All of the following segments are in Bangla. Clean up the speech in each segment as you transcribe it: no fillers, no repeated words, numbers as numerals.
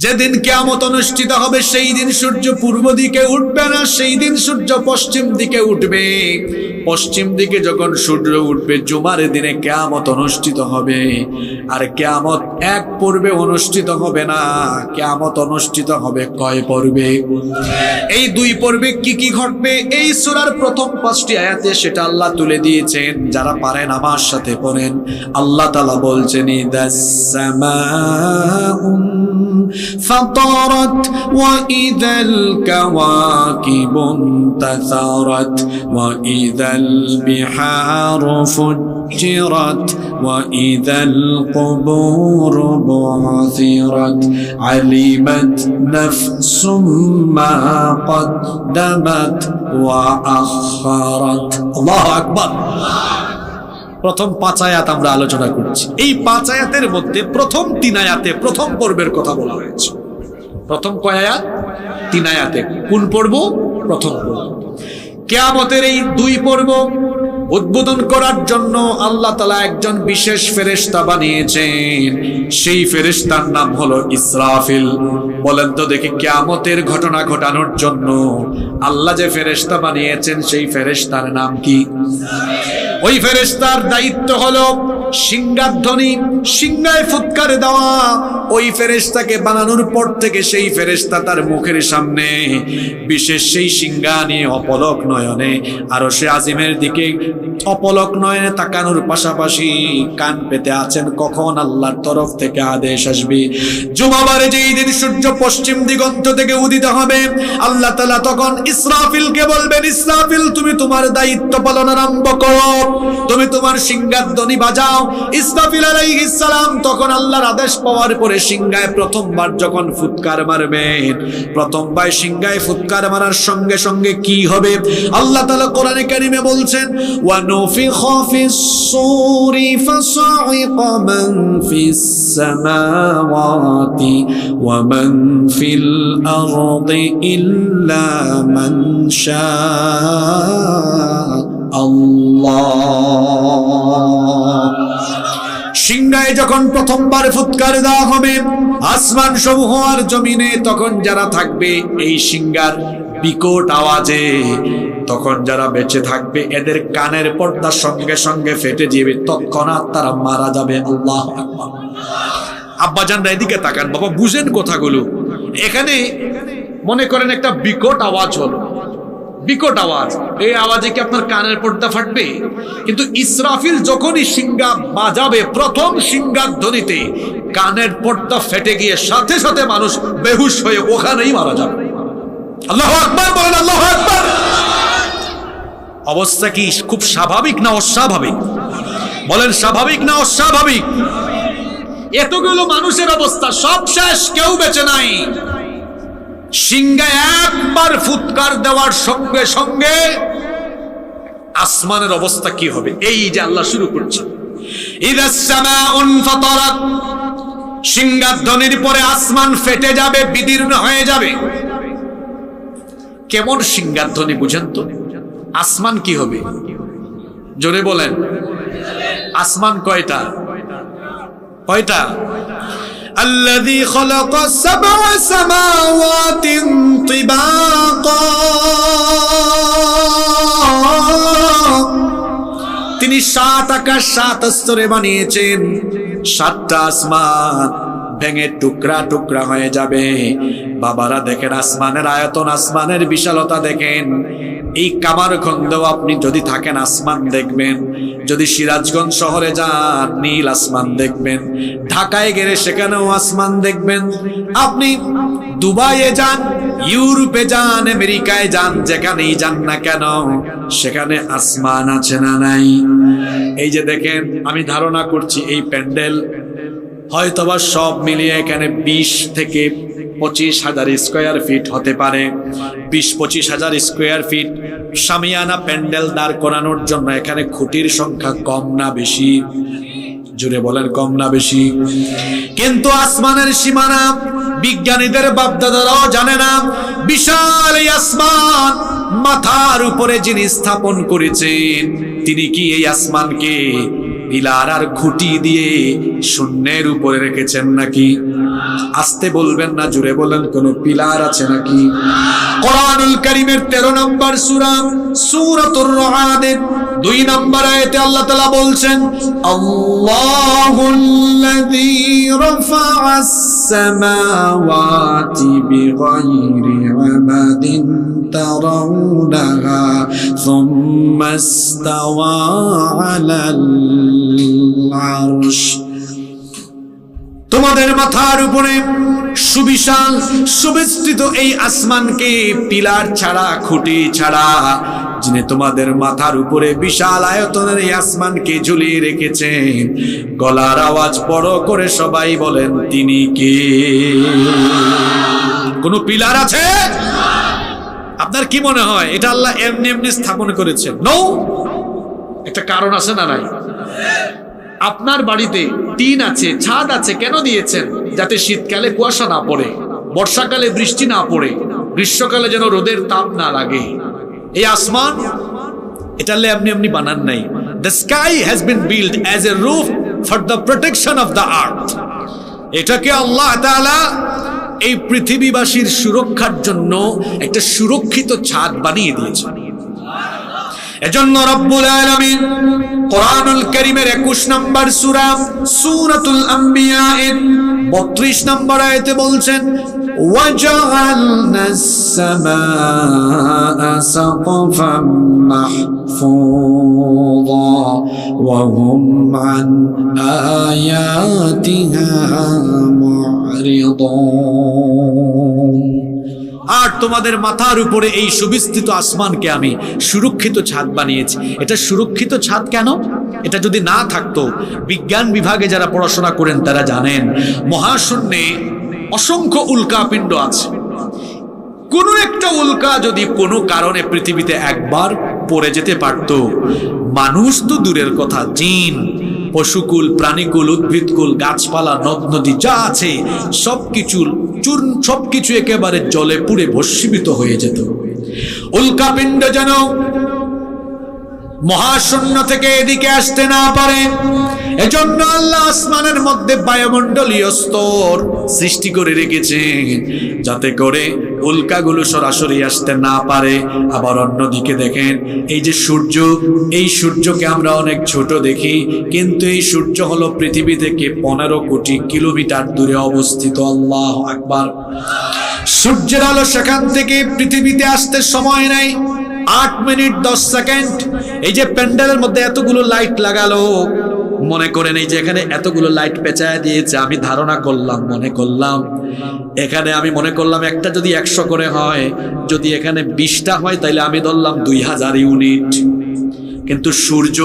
যেদিন কিয়ামত অনুষ্ঠিত হবে সেই দিন সূর্য পূর্ব দিকে উঠবে না, সেই দিন সূর্য পশ্চিম দিকে উঠবে। পশ্চিম দিকে যখন সূর্য উঠবে জুমার দিনে কিয়ামত অনুষ্ঠিত হবে। আর কিয়ামত এক পর্বে অনুষ্ঠিত হবে না, কিয়ামত অনুষ্ঠিত হবে কয় পর্বে? এই দুই পর্বে কি কি ঘটবে এই সূরার প্রথম 5টি আয়াতে সেটা আল্লাহ তুলে দিয়েছেন। যারা পারেন আমার সাথে পড়েন। আল্লাহ তাআলা বলছেন ইদাস সামাউন ফাতারাত ওয়া ইদাল কাওয়াকিবুন তাসারাত ওয়া ইদাল বিহারু ফুজ্জিরাত ওয়া ইদাল কুবুর বু'থিরাত আলিমাত নাফসুম মা কদ্দামাত ওয়া আখারাত। আল্লাহু আকবার। প্রথম 5 আয়াত আমরা আলোচনা করছি। এই 5 আয়াতের মধ্যে প্রথম 3 আয়াতে প্রথম পর্বের কথা বলা হয়েছে। প্রথম কয় আয়াত? 3 আয়াতে। কোন পর্ব? প্রথম পর্ব। কিয়ামতের এই 2 পর্ব উদ্বোধন করার জন্য আল্লাহ তাআলা একজন বিশেষ ফেরেশতা বানিয়েছেন। সেই ফেরেশতার নাম হলো ইসরাফিল। বলেন তো দেখি, কিয়ামতের ঘটনা ঘটানোর জন্য আল্লাহ যে ফেরেশতা বানিয়েছেন সেই ফেরেশতার নাম কি? ওই ফেরেশতার দায়িত্ব হলো সিংহাধ্বনি, সিংহায় ফুৎকার দেওয়া। ওই ফেরেশতাকে বানানোর পর থেকে সেই ফেরেশতা তার মুখের সামনে বিশেষ সেই সিংহা নিয়ে অপলক নয়নে আরশে আজিমের দিকে অপলক নয়নে তাকানোর পাশাপাশি কান পেতে আছেন কখন আল্লাহর তরফ থেকে আদেশ আসবে। জুমাবারে যেই দিন সূর্য পশ্চিম দিগন্ত থেকে উদিত হবে, আল্লাহ তাআলা তখন ইসরাফিলকে বলবেন, ইসরাফিল তুমি তোমার দায়িত্ব পালন আরম্ভ করো, তুমি তোমার সিংহাধ্বনি বাজাও। ইসরাফিল আলাইহিস সালাম তখন আল্লাহর আদেশ পাওয়ার পরে সিংহায় প্রথমবার যখন ফুৎকার মারবেন, প্রথমবার সিংহায় ফুৎকার মারার সঙ্গে সঙ্গে কি হবে? আল্লাহ তাআলা কোরআনে কারিমে বলছেন ওয়া নুফিখা ফিস সূরি ফাসাইকা মান ফিস সামাওয়াতি ওয়া মান ফিল আরদি ইল্লা মান শাআ আল্লাহ। সিংহায় যখন প্রথমবার ফুৎকার দেওয়া হবে আসমান সমূহ আর জমিনে, তখন যারা থাকবে এই সিংহার বিকট আওয়াজে, তখন যারা বেঁচে থাকবে এদের কানের পর্দা সঙ্গে সঙ্গে ফেটে যাবে, তৎক্ষণাৎ তারা মারা যাবে। আল্লাহু আকবার। আব্বাজানরা এদিকে তাকান, বাবা বুঝেন কথাগুলো। এখানে মনে করেন একটা বিকট আওয়াজ হলো, বিকট আওয়াজ, এই আওয়াজে কি আপনার কানের পর্দা ফাটবে? কিন্তু ইসরাফিল যখনই সিংহা বাজাবে প্রথম সিংহাধ্বনিতে কানের পর্দা ফেটে গিয়ে সাথে সাথে মানুষ বেহুশ হয়ে ওখানেই মারা যাবে। আল্লাহু আকবার বলেন, আল্লাহু আকবার। অবস্থা কি খুব স্বাভাবিক না অস্বাভাবিক? বলেন স্বাভাবিক না অস্বাভাবিক? এতগুলো মানুষের অবস্থা সব শেষ, কেউ বেঁচে নাই। সিংহায় একবার ফুৎকার দেওয়ার সঙ্গে সঙ্গে আসমানের অবস্থা কি হবে? এই যে আল্লাহ শুরু করছেন, ইদাস সামাউন ফাতারাত, সিংহাধ্বনির পরে আসমান ফেটে যাবে, বিদীর্ণ হয়ে যাবে। কেমন সিংহাধ্বনি বুঝেন তো? আসমান কি হবে? জোরে বলেন। আসমান কয়টা? কয়টা? الذي خلق 7 سماوات طباقا, তিনি 7 আকাশ 7 স্তরে বানিয়েছেন। 7টা আসমান ভেঙে টুকরা টুকরা হয়ে যাবে। বাবারা দেখেন আসমানের আয়তন, আসমানের বিশালতা দেখেন। এই কামারখন্দেও আপনি যদি থাকেন আসমান দেখবেন, যদি সিরাজগঞ্জ শহরে যান নীল আসমান দেখবেন, ঢাকায় গেলে সেখানেও আসমান দেখবেন, আপনি দুবাইয়ে যান, ইউরোপে যান, আমেরিকায় যান, যেখানেই যান না কেন সেখানে আসমান আছে না নাই? এই যে দেখেন, আমি ধারণা করছি এই প্যান্ডেল হয়তোবা সব মিলিয়ে এখানে 20 থেকে 25,000 স্কয়ার ফিট হতে পারে। 20-25,000 স্কয়ার ফিট শামিয়ানা প্যান্ডেল দাঁড় করানোর জন্য এখানে খুঁটির সংখ্যা কম না বেশি? জুড়ে বলেন, কম না বেশি? কিন্তু আসমানের সীমানা বিজ্ঞানীদের বাপদাদারাও জানে না। বিশাল এই আসমান মাথার উপরে যিনি স্থাপন করেছেন তিনি কি এই আসমানকে পিলার আর খুঁটি দিয়ে শূন্যের উপরে রেখেছেন নাকি? আস্তে বলবেন না, জোরে বলেন, কোন পিলার আছে নাকি? কোরআনুল কারীমের 13 নম্বর সূরা সূরাতুর রা'দ 2 নম্বর আয়াতে আল্লাহ তাআলা বলছেন, আল্লাহুল্লাযী রাফা'আস সামাওয়াতি বিগাইরি আমাদিন তারাউনাহা সুম্মা ইসতাওয়া আলাল আরশ। তোমাদের মাথার উপরে সুবিশাল সুবিস্তৃত এই আসমানকে পিলার ছাড়া, খুঁটি ছাড়া, যিনি তোমাদের মাথার উপরে বিশাল আয়তনের এই আসমানকে ঝুলিয়ে রেখেছেন, গলার আওয়াজ বড় করে সবাই বলেন, তিনি কে? কোন পিলার আছে? আপনার কি মনে হয় এটা আল্লাহ এমনি এমনি স্থাপন করেছেন? নো, একটা কারণ আছে না নাই? আপনার বাড়িতে টিন আছে, ছাদ আছে, কেন দিয়েছেন? যাতে শীতকালে কুয়াশা না পড়ে, বর্ষাকালে বৃষ্টি না পড়ে, গ্রীষ্মকালে যেন রোদের তাপ না লাগে। এই আসমান এটা আল্লাহ এমনি এমনি বানান নাই। The sky has been built as a roof for the protection of the earth. এটাকে আল্লাহ তাআলা এই পৃথিবীবাসীর সুরক্ষার জন্য একটা সুরক্ষিত ছাদ বানিয়ে দিয়েছেন। এজন্য রব্বুল আলামিন কোরআনুল কারীমের 21 নম্বর সূরা সূরাতুল আম্বিয়া এর 32 নম্বর আয়াতে বলছেন, ওয়াজআলনাস সামাআ সাকফাম মাহফুযা ওয়া হুম আন আয়াতিহা মুরিদুন। আর তোমাদের মাথার উপরে এই সুবিস্তৃত আসমানকে আমি সুরক্ষিত ছাদ বানিয়েছি। এটা সুরক্ষিত ছাদ কেন? এটা যদি না থাকতো, বিজ্ঞান বিভাগে যারা পড়াশোনা করেন তারা জানেন মহাশূন্যে অসংখ্য উল্কাপিণ্ড আছে। কোন একটা উল্কা যদি কোনো কারণে পৃথিবীতে একবার পড়ে যেতে পারত, মানুষ তো দূরের কথা, জিন, পশুকুল, প্রাণীকুল, উদ্ভিদকুল, গাছপালা, নদ নদী যা আছে সবকিছু একেবারে জলে পুড়ে ভস্মীভূত হয়ে যেত। উল্কাপিণ্ড যেন মহাশূন্য থেকে এদিকে আসতে না পারে, এজন্য আল্লাহ আসমানের মধ্যে বায়ুমণ্ডলীয় স্তর সৃষ্টি করে রেখেছেন, যাতে করে উল্কাগুলো সরাসরি আসতে না পারে। আবার অন্যদিকে দেখেন, এই যে সূর্য, এই সূর্যকে আমরা অনেক ছোট দেখি, কিন্তু এই সূর্য হলো পৃথিবী থেকে 15 কোটি কিলোমিটার দূরে অবস্থিত। আল্লাহু আকবার। সূর্যের আলো সেখান থেকে পৃথিবীতে আসতে সময় নেই 8 মিনিট 10 সেকেন্ড। এই যে প্যান্ডেলের মধ্যে এতগুলো লাইট লাগালো, মনে করেন এই যে এখানে এতগুলো লাইট পেঁচায় দিয়েছে, আমি ধারণা করলাম, এখানে আমি মনে করলাম একটা যদি 100 করে হয়, যদি এখানে 20টা হয় তাহলে আমি ধরলাম 2000 ইউনিট। কিন্তু সূর্য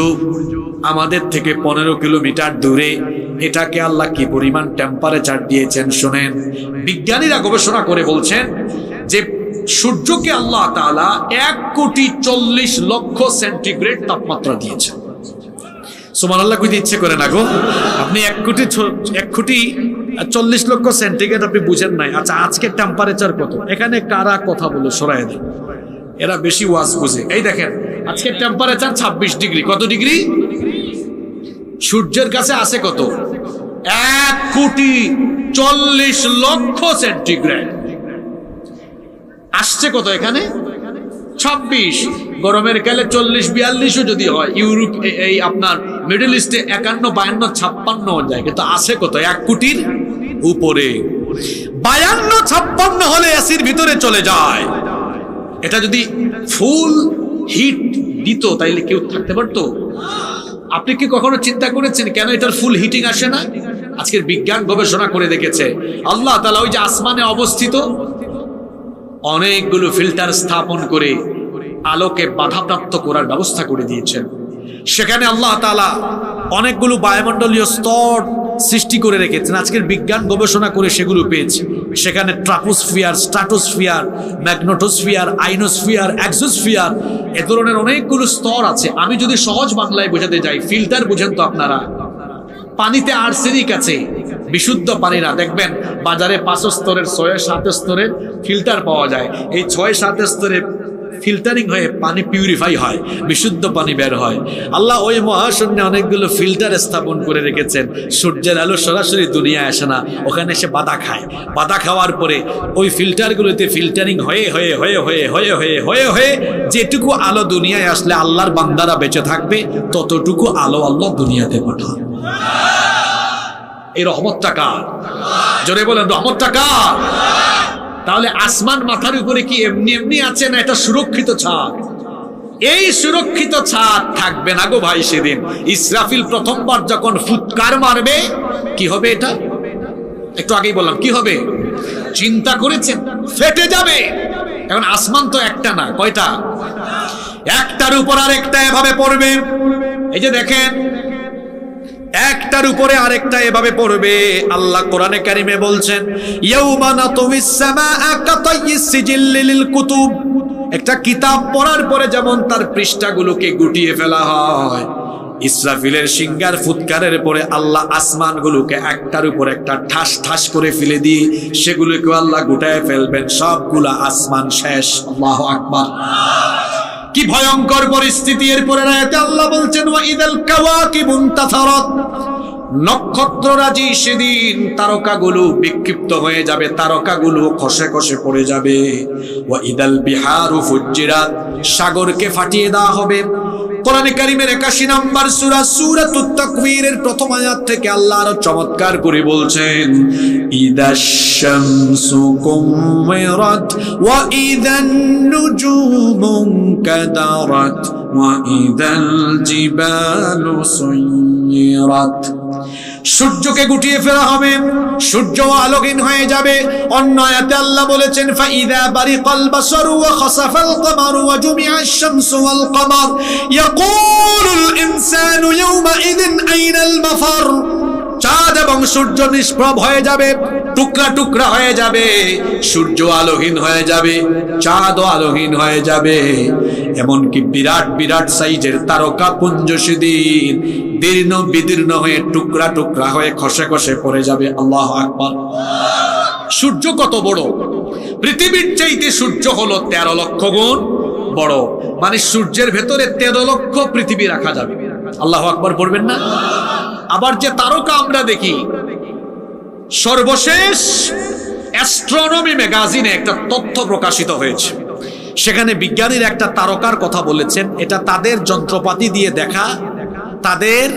আমাদের থেকে 15 কিলোমিটার দূরে, এটাকে আল্লাহ কি পরিমাণ টেম্পারেচার দিয়েছেন শোনেন। বিজ্ঞানীরা গবেষণা করে বলছেন যে সূর্যকে আল্লাহ তাআলা 1,40,00,000 সেন্টিগ্রেড তাপমাত্রা দিয়েছেন। সুবহানাল্লাহ, কইতে ইচ্ছে করে না গো। আপনি 1,40,00,000 সেন্টিগ্রেড আপনি বুঝেন নাই। আচ্ছা, আজকে টেম্পারেচার কত? এখানে কারা কথা বলে সরায় দেয়, এরা বেশি ওয়াজ বুঝে। এই দেখেন, আজকে টেম্পারেচার 26 ডিগ্রি। কত ডিগ্রি? সূর্যের কাছে আছে কত? 1,40,00,000 সেন্টিগ্রেড। আসছে কত এখানে? 26। গরমের কালে 40-42 যদি হয়, ইউরোপ, এই আপনার মিডল ইস্টে 51-52-56 যায়, কিন্তু আসে কত? 1 কোটির উপরে। 52-56 হলে এসির ভিতরে চলে যায়। এটা যদি ফুল হিট দিত তাইলে কেউ থাকতে পারতো? আপনি কি কখনো চিন্তা করেছেন কেন এটার ফুল হিটিং আসে না? আজকের বিজ্ঞান গবেষণা করে দেখেছে আল্লাহ তাআলা ওই যে আসমানে অবস্থিত অনেকগুলো ফিল্টার স্থাপন করে আলোকে বাধাপ্রাপ্ত করার ব্যবস্থা করে দিয়েছেন। সেখানে আল্লাহ তাআলা অনেকগুলো বায়ুমণ্ডলীয় স্তর সৃষ্টি করে রেখেছেন। আজকের বিজ্ঞান গবেষণা করে সেগুলো পেয়েছে। সেখানে ট্রাপোস্ফিয়ার, স্ট্র্যাটোস্ফিয়ার, ম্যাগনেটোস্ফিয়ার, আইনোস্ফিয়ার, এক্সোস্ফিয়ার, এ ধরনের অনেকগুলো স্তর আছে। আমি যদি সহজ বাংলায় বোঝাতে যাই, ফিল্টার বুঝেন তো আপনারা? পানিতে আর্সেনিক আছে, বিশুদ্ধ পানি না। দেখবেন বাজারে 5 স্তরের, 6-7 স্তরের ফিল্টার পাওয়া যায়। এই 6-7 স্তরের ফিল্টারিং হয়ে পানি পিউরিফাই হয়, বিশুদ্ধ পানি বের হয়। আল্লাহ ওই মহাশূন্যে অনেকগুলো ফিল্টার স্থাপন করে রেখেছেন। সূর্যের আলো সরাসরি দুনিয়ায় আসে না, ওখানে এসে বাধা খায়। বাধা খাওয়ার পরে ওই ফিল্টারগুলোতে ফিল্টারিং হয়ে হয়ে হয়ে হয়ে হয়ে হয়ে হয়ে হয়ে যেটুকু আলো দুনিয়ায় আসলে আল্লাহর বান্দারা বেঁচে থাকবে, ততটুকু আলো আল্লাহ দুনিয়াতে পাঠান। এই রহমতটা কার? জোরে বলেন, রহমতটা কার? তাহলে আসমান মাথার উপরে কি এমনি এমনি আছে, না এটা সুরক্ষিত ছাদ? এই সুরক্ষিত ছাদ থাকবে না গো ভাই। সেদিন ইসরাফিল প্রথমবার যখন ফুৎকার মারবে, কি হবে? এটা একটু আগেই বললাম, কি হবে? চিন্তা করেছেন? ফেটে যাবে। এখন আসমান তো একটা না, কয়টা? একটার উপর আর একটা এভাবে পড়বে। এই যে দেখেন, একটার উপরে আরেকটা এভাবে পড়বে। আল্লাহ কোরআনে কারিমে বলছেন, ইয়াউমা নাতুমিস সামাআ কাতাইয়িস সিজিল্লি লিল কুতুব। একটা কিতাব পড়ার পরে যেমন তার পৃষ্ঠাগুলোকে গুটিয়ে ফেলা হয়, ইসরাফিলের সিংহার ফুৎকারের পরে আল্লাহ আসমানগুলোকে একটার উপর একটা ঠাস ঠাস করে ফেলে দিয়ে সেগুলোকে আল্লাহ গুটায় ফেলবেন। সবগুলা আসমান শেষ। আল্লাহু আকবার। কি ভয়ঙ্কর পরিস্থিতি! এরপরে আয়াতে আল্লাহ বলছেন, ওয়া ইদাল কাওয়াকিবু ইনতাসারাত। নক্ষত্ররাজি সেদিন তারকাগুলো বিক্ষিপ্ত হয়ে যাবে, তারকাগুলো খসে খসে পড়ে যাবে। ওয়া ইদাল বিহারু ফুজ্জিরাত। সাগরকে ফাটিয়ে দেওয়া হবে। কোরআনে কারীমের 81 নম্বর সূরা সূরাতুত তাকবীরের প্রথম আয়াত থেকে আল্লাহ আরো চমৎকার করে বলছেন, ইদাশ শামসু কুমিরাত ওয়া ইদান নুজুমু কাদারাত ওয়া ইদাল জিবালু সুয়িরাত। সূর্যকে গুটিয়ে ফেলা হবে, সূর্য আলোকহীন হয়ে যাবে। অন্য আয়াতে আল্লাহ বলেছেন, ফাইদা বারিকাল বাসারু ওয়া খাসাফাল কমারু ওয়া জুমিআশ শামসু ওয়াল কমার ইয়াকুলুল ইনসানু ইয়াওমাইযিন আইনাল মাফার। চাঁদ এবং সূর্য নিষ্প্রভ হয়ে যাবে, টুকরা টুকরা হয়ে যাবে। সূর্য আলোহীন হয়ে যাবে, চাঁদও আলোহীন হয়ে যাবে। এমনকি বিরাট বিরাট সাইজের তারকা পুঞ্জ সেদিন দীর্ণ বিদীর্ণ হয়ে টুকরা টুকরা হয়ে খসে খসে পড়ে যাবে। আল্লাহু আকবার। সূর্য কত বড়! পৃথিবীর চাইতে সূর্য হলো 13 লক্ষ গুণ বড়। মানে সূর্যের ভেতরে 13 লক্ষ পৃথিবী রাখা যাবে। আল্লাহু আকবার পড়বেন না? আবার যে তারকা আমরা দেখি, সর্বশেষ অ্যাস্ট্রোনমি ম্যাগাজিনে একটা তথ্য প্রকাশিত হয়েছে। সেখানে বিজ্ঞানীরা একটা তারকার কথা বলেছেন। এটা তাদের যন্ত্রপাতি দিয়ে দেখা, তাদের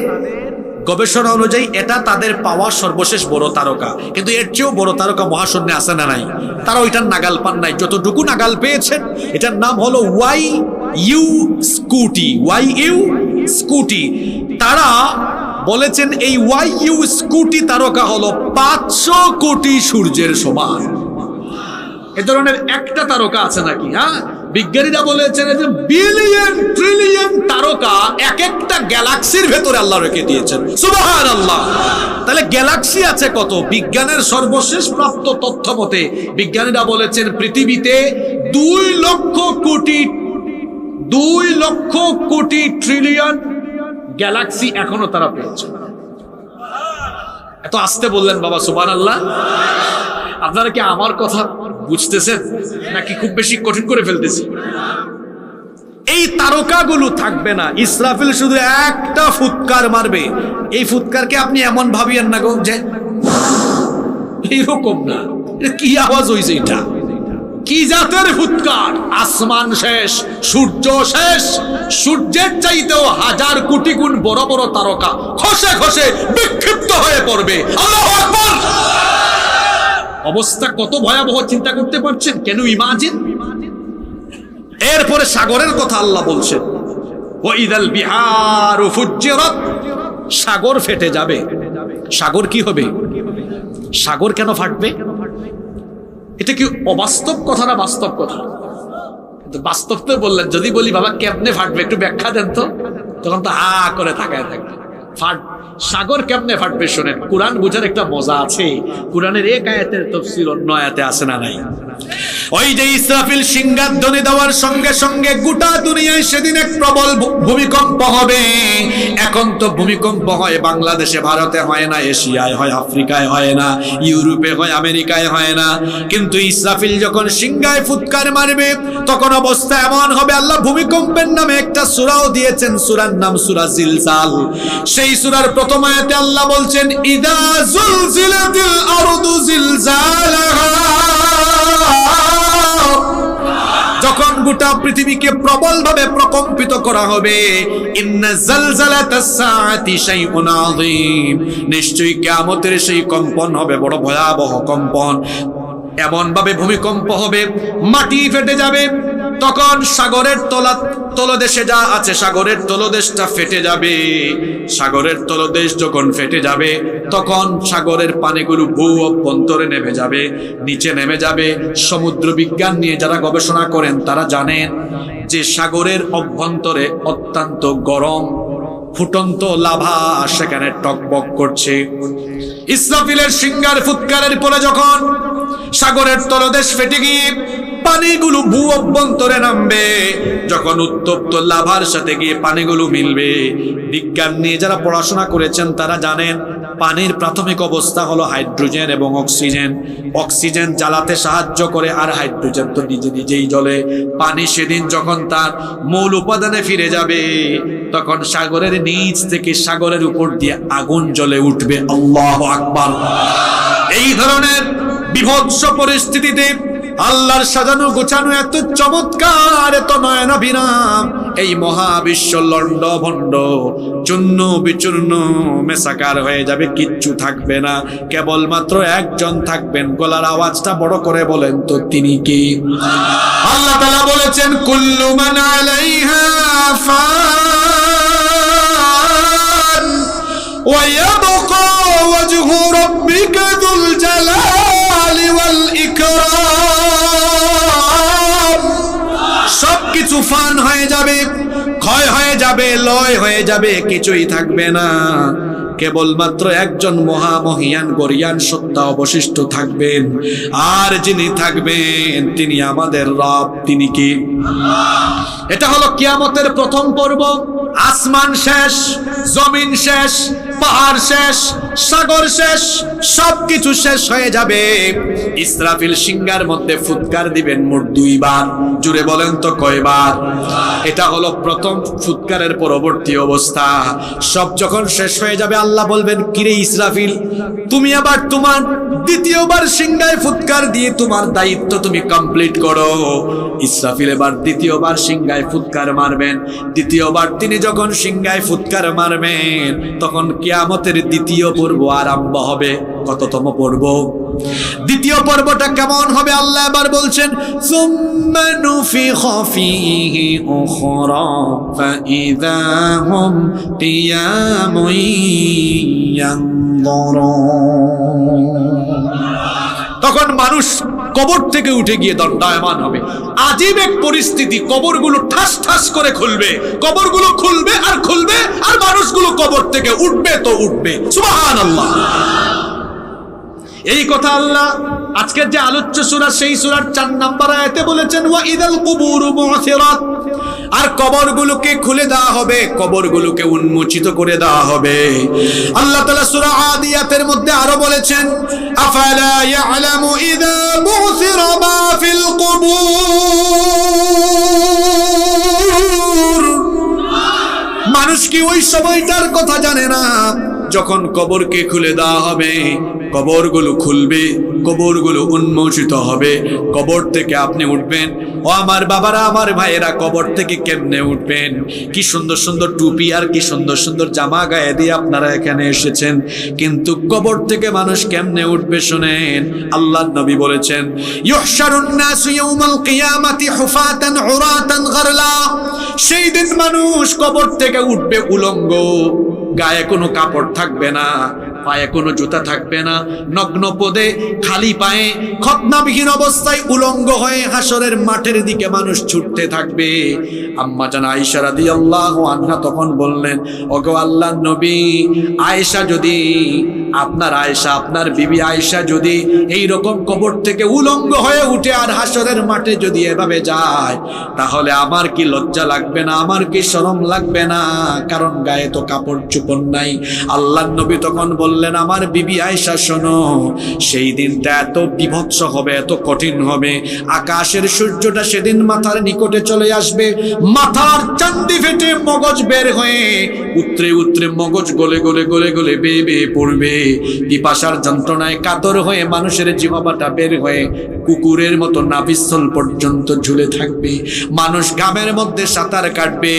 গবেষণা অনুযায়ী এটা তাদের পাওয়া সর্বশেষ বড় তারকা। কিন্তু এর চেয়েও বড় তারকা মহাশূন্যে আছে না নাই? তারা ওইটার নাগাল পান নাই। যতটুকু নাগাল পেয়েছেন, এটার নাম হলো ওয়াই-ইউ স্কুটি। Y-you scooty. তারা বলেছেন এই ওয়াই-ইউ স্কুটি তারকা হলো 500 কোটি সূর্যের সমান। এ ধরনের একটা তারকা আছে নাকি? হ্যাঁ, বিজ্ঞানীরা বলেছেন যে বিলিয়ন ট্রিলিয়ন তারকা এক একটা গ্যালাক্সির ভেতরে আল্লাহ রেখে দিয়েছেন। সুবহানাল্লাহ। তাহলে গ্যালাক্সি আছে কত? বিজ্ঞানের সর্বশেষ প্রাপ্ত তথ্য মতে বিজ্ঞানীরা বলেছেন পৃথিবীতে 2 লক্ষ কোটি ট্রিলিয়ন গ্যালাক্সি এখনো তারা পেয়েছে। এত আস্তে বললেন বাবা, সুবহানাল্লাহ। আপনারা কি আমার কথা বুঝতেছেন নাকি খুব বেশি কঠিন করে ফেলতেছি? এই তারকাগুলো থাকবে না। ইসরাফিল শুধু একটা ফুৎকার মারবে। এই ফুৎকারকে আপনি এমন ভাবিয়েন না গো যে এইরকম না। কি আওয়াজ হইছে এটা? কি জাতের ফুৎকার! আসমান শেষ, সূর্য শেষ। সূর্যের চাইতেও 1000 কোটি গুণ বড় বড় তারকা খসে খসে বিক্ষিপ্ত হয়ে পড়বে। আল্লাহু আকবার। অবস্থা কত ভয়াবহ চিন্তা করতে পারছেন? কেন ইমাজিন। এরপরে সাগরের কথা আল্লাহ বলছেন, ওয়াইদাল বিহারু ফুজ্জিরাত। সাগর ফেটে যাবে। সাগর কি হবে? সাগর কেন ফাটবে? এটা কি অবাস্তব কথা না বাস্তব কথা? বাস্তব তো বললেন। যদি বলি বাবা কেমনে ফাটবে একটু ব্যাখ্যা দেন তো, তখন তো হা করে তাকায় থাকবে। সাগর কেমনে ফাটবে শোনেন। কুরআন বুঝার একটা মজা আছে। কুরআনের এক আয়াতের তাফসীর অন্য আয়াতে আছে না নাই? ওই যে ইসরাফিল সিংহার ধ্বনি দেওয়ার সঙ্গে সঙ্গে গোটা দুনিয়ায় সেদিন এক প্রবল ভূমিকম্প হবে। এখন তো ভূমিকম্প হয় বাংলাদেশে, ভারতে হয় না, এশিয়ায় হয়, আফ্রিকায় হয় না, ইউরোপে হয়, আমেরিকায় হয় না। কিন্তু ইসরাফিল যখন সিংহায় ফুৎকার মারবে তখন অবস্থা এমন হবে। আল্লাহ ভূমিকম্পের নামে একটা সূরাও দিয়েছেন, সূরার নাম সূরা জিলজাল। সেই সূরার প্রথম আয়াতে আল্লাহ বলছেন ইদা জুলজিলাতিল আরদু জিলজালাহা, যখন গোটা পৃথিবীকে প্রবলভাবে প্রকম্পিত করা হবে। ইন্না জালজালাতাস সাআতি শাইউন আযীম, নিশ্চয়ই কিয়ামতের সেই কম্পন হবে বড় ভয়াবহ কম্পন। এমন ভাবে ভূমিকম্প হবে মাটি ফেটে যাবে, তখন সাগরের তলদেশে যা আছে সাগরের তলদেশটা ফেটে যাবে। সাগরের তলদেশ যখন ফেটে যাবে তখন সাগরের পানিগুলো ভূ অভ্যন্তরে নেমে যাবে, নিচে নেমে যাবে। সমুদ্র বিজ্ঞান নিয়ে যারা গবেষণা করেন তারা জানেন যে সাগরের অভ্যন্তরে অত্যন্ত গরম ফুটন্ত লাভা সেখানে টকবক করছে। ইসরাফিলের সিংহার ফুৎকারের পরে যখন সাগরের তলদেশ ফেটে গিয়ে পানিগুলো ভূ অভ্যন্তরে নামবে, যখন উত্তপ্ত লাভার সাথে গিয়ে পানিগুলো মিলবে, বিজ্ঞান নিয়ে যারা পড়াশোনা করেছেন তারা জানেন পানির প্রাথমিক অবস্থা হলো হাইড্রোজেন এবং অক্সিজেন। অক্সিজেন জ্বালাতে সাহায্য করে আর হাইড্রোজেন তো নিজে নিজেই জ্বলে। পানি সেদিন যখন তার মূল উপাদানে ফিরে যাবে তখন সাগরের নিচ থেকে সাগরের উপর দিয়ে আগুন জ্বলে উঠবে। আল্লাহু আকবার। এই ধরনের বিভৎস পরিস্থিতিতে আল্লাহর সাজানো গোছানো এত চমৎকার, এত নয়নাভিরাম এই মহাবিশ্ব লন্ড ভন্ড চূর্ণ বিচূর্ণ মেসাকার হয়ে যাবে, কিচ্ছু থাকবে না। কেবলমাত্র একজন থাকবেন। গলার আওয়াজটা বড় করে বলেন তো তিনি কি? আল্লাহ তাআলা বলেছেন কুল্লু মান আলাইহা ফান ওয়া ইয়াবকা ওয়াজহু রাব্বিকা যুল জালালি ওয়াল ইকরাম। সবকিছু ফান হয়ে যাবে, ক্ষয় হয়ে যাবে, লয় হয়ে যাবে, কিছুই থাকবে না। কেবলমাত্র একজন মহামহিয়ান গরিয়ান সত্তা অবশিষ্ট থাকবেন। আর যিনি থাকবেন তিনি আমাদের রব। তিনি কি? এটা হলো কিয়ামতের প্রথম পর্ব। আসমান শেষ, জমিন শেষ, পাহাড় শেষ, সাগর শেষ, সবকিছু শেষ হয়ে যাবে। ইসরাফিল সিংহার মধ্যে ফুৎকার দিবেন মোট 2 বার। জুড়ে বলেন তো কয়বার? এটা হলো প্রথম ফুৎকারের পরবর্তী অবস্থা। সব যখন শেষ হয়ে যাবে আল্লাহ বলবেন কিরে ইসরাফিল, তুমি আবার তোমার দ্বিতীয়বার সিংহায় ফুৎকার দিয়ে তোমার দায়িত্ব তুমি কমপ্লিট করো। ইসরাফিল এবার দ্বিতীয়বার সিংহায় ফুৎকার মারবেন। দ্বিতীয়বার তিনি যখন সিংহায় ফুৎকার মারবেন তখন কিয়ামতের দ্বিতীয় পর্ব আরম্ভ হবে। কততম পর্ব? দ্বিতীয় পর্বটা কেমন হবে আল্লাহ এবার বলছেন সুম্মা নুফিখা ফীহি উখরা ফাইযা হুম কিয়ামুন ইয়ানযুরুন। তখন মানুষ কবর থেকে উঠে গিয়ে দণ্ডায়মান হবে। আজীব এক পরিস্থিতি, কবরগুলো ঠাস ঠাস করে খুলবে, কবরগুলো খুলবে আর খুলবে, আর মানুষগুলো কবর থেকে উঠবে তো উঠবে। সুবহানাল্লাহ। এই কথা আল্লাহ আজকের যে আলোচ্য সূরা সেই সূরার 4 নম্বর আয়াতে বলেছেন ওয়া ইদাল কুবুরু বু'থিরাত। আর কবরগুলোকে খুলে দেওয়া হবে, কবরগুলোকে উন্মোচিত করে দেওয়া হবে। আল্লাহ তাআলা সূরা আদিয়াতের মধ্যে আরো বলেছেন আফালা ইয়ালামু ইযা বু'থিরা মা ফিল কুবুর। মানুষ কি ওই সময়টার কথা জানে না যখন কবরকে খুলে দেওয়া হবে? কবরগুলো খুলবে, কবরগুলো উন্মোচিত হবে, কবর থেকে আপনি উঠবেন। ও আমার বাবারা, আমার ভাইয়েরা, কবর থেকে কেমনে উঠবেন? কি সুন্দর সুন্দর টুপি আর কি সুন্দর সুন্দর জামা গায়ে দিয়ে আপনারা এখানে এসেছেন, কিন্তু কবর থেকে মানুষ কেমনে উঠবে শুনেন। আল্লাহর নবী বলেছেন ইউহশারুন নাসু ইয়াউমাল কিয়ামাতি হুফাতান উরাতান গারলা। সেই দিন মানুষ কবর থেকে উঠবে উলঙ্গ, গায়ে কোনো কাপড় থাকবে না, পায়ে কোনো জুতা থাকবে না, নগ্ন পদে খালি পায়ে খতনাবিহীন অবস্থায় উলঙ্গ হয়ে হাসরের মাঠের দিকে মানুষ ছুটতে থাকবে। আম্মা জান আয়েশা রাদিয়াল্লাহু আনহা তখন বললেন, ওগো আল্লাহর নবী, আয়েশা যদি আপনার বিবি আয়েশা যদি এই রকম কবর থেকে উলঙ্গ হয়ে উঠে আর হাসরের মাঠে যদি এভাবে যায়, তাহলে আমার কি লজ্জা লাগবে না, আমার কি শরম লাগবে না? কারণ গায়ে তো কাপড় চোপড় নাই। আল্লাহর নবী তখন বললেন, আমার বিবি আয়েশা শোনো, সেই দিনটা এত বিভৎস হবে, এত কঠিন হবে, আকাশের সূর্যটা সেদিন মাথার নিকটে চলে আসবে, মাথার চান্দি ফেটে মগজ বের হয়ে উতরে উতরে মগজ গলে গলে গলে গলে বেয়ে বেয়ে পড়বে, পিপাসার যন্ত্রণায় কাতর হয়ে মানুষের জিহ্বাটা বের হয়ে কুকুরের মতো নাভিস্থল পর্যন্ত ঝুলে থাকবে, মানুষ ঘামের মধ্যে সাঁতার কাটবে,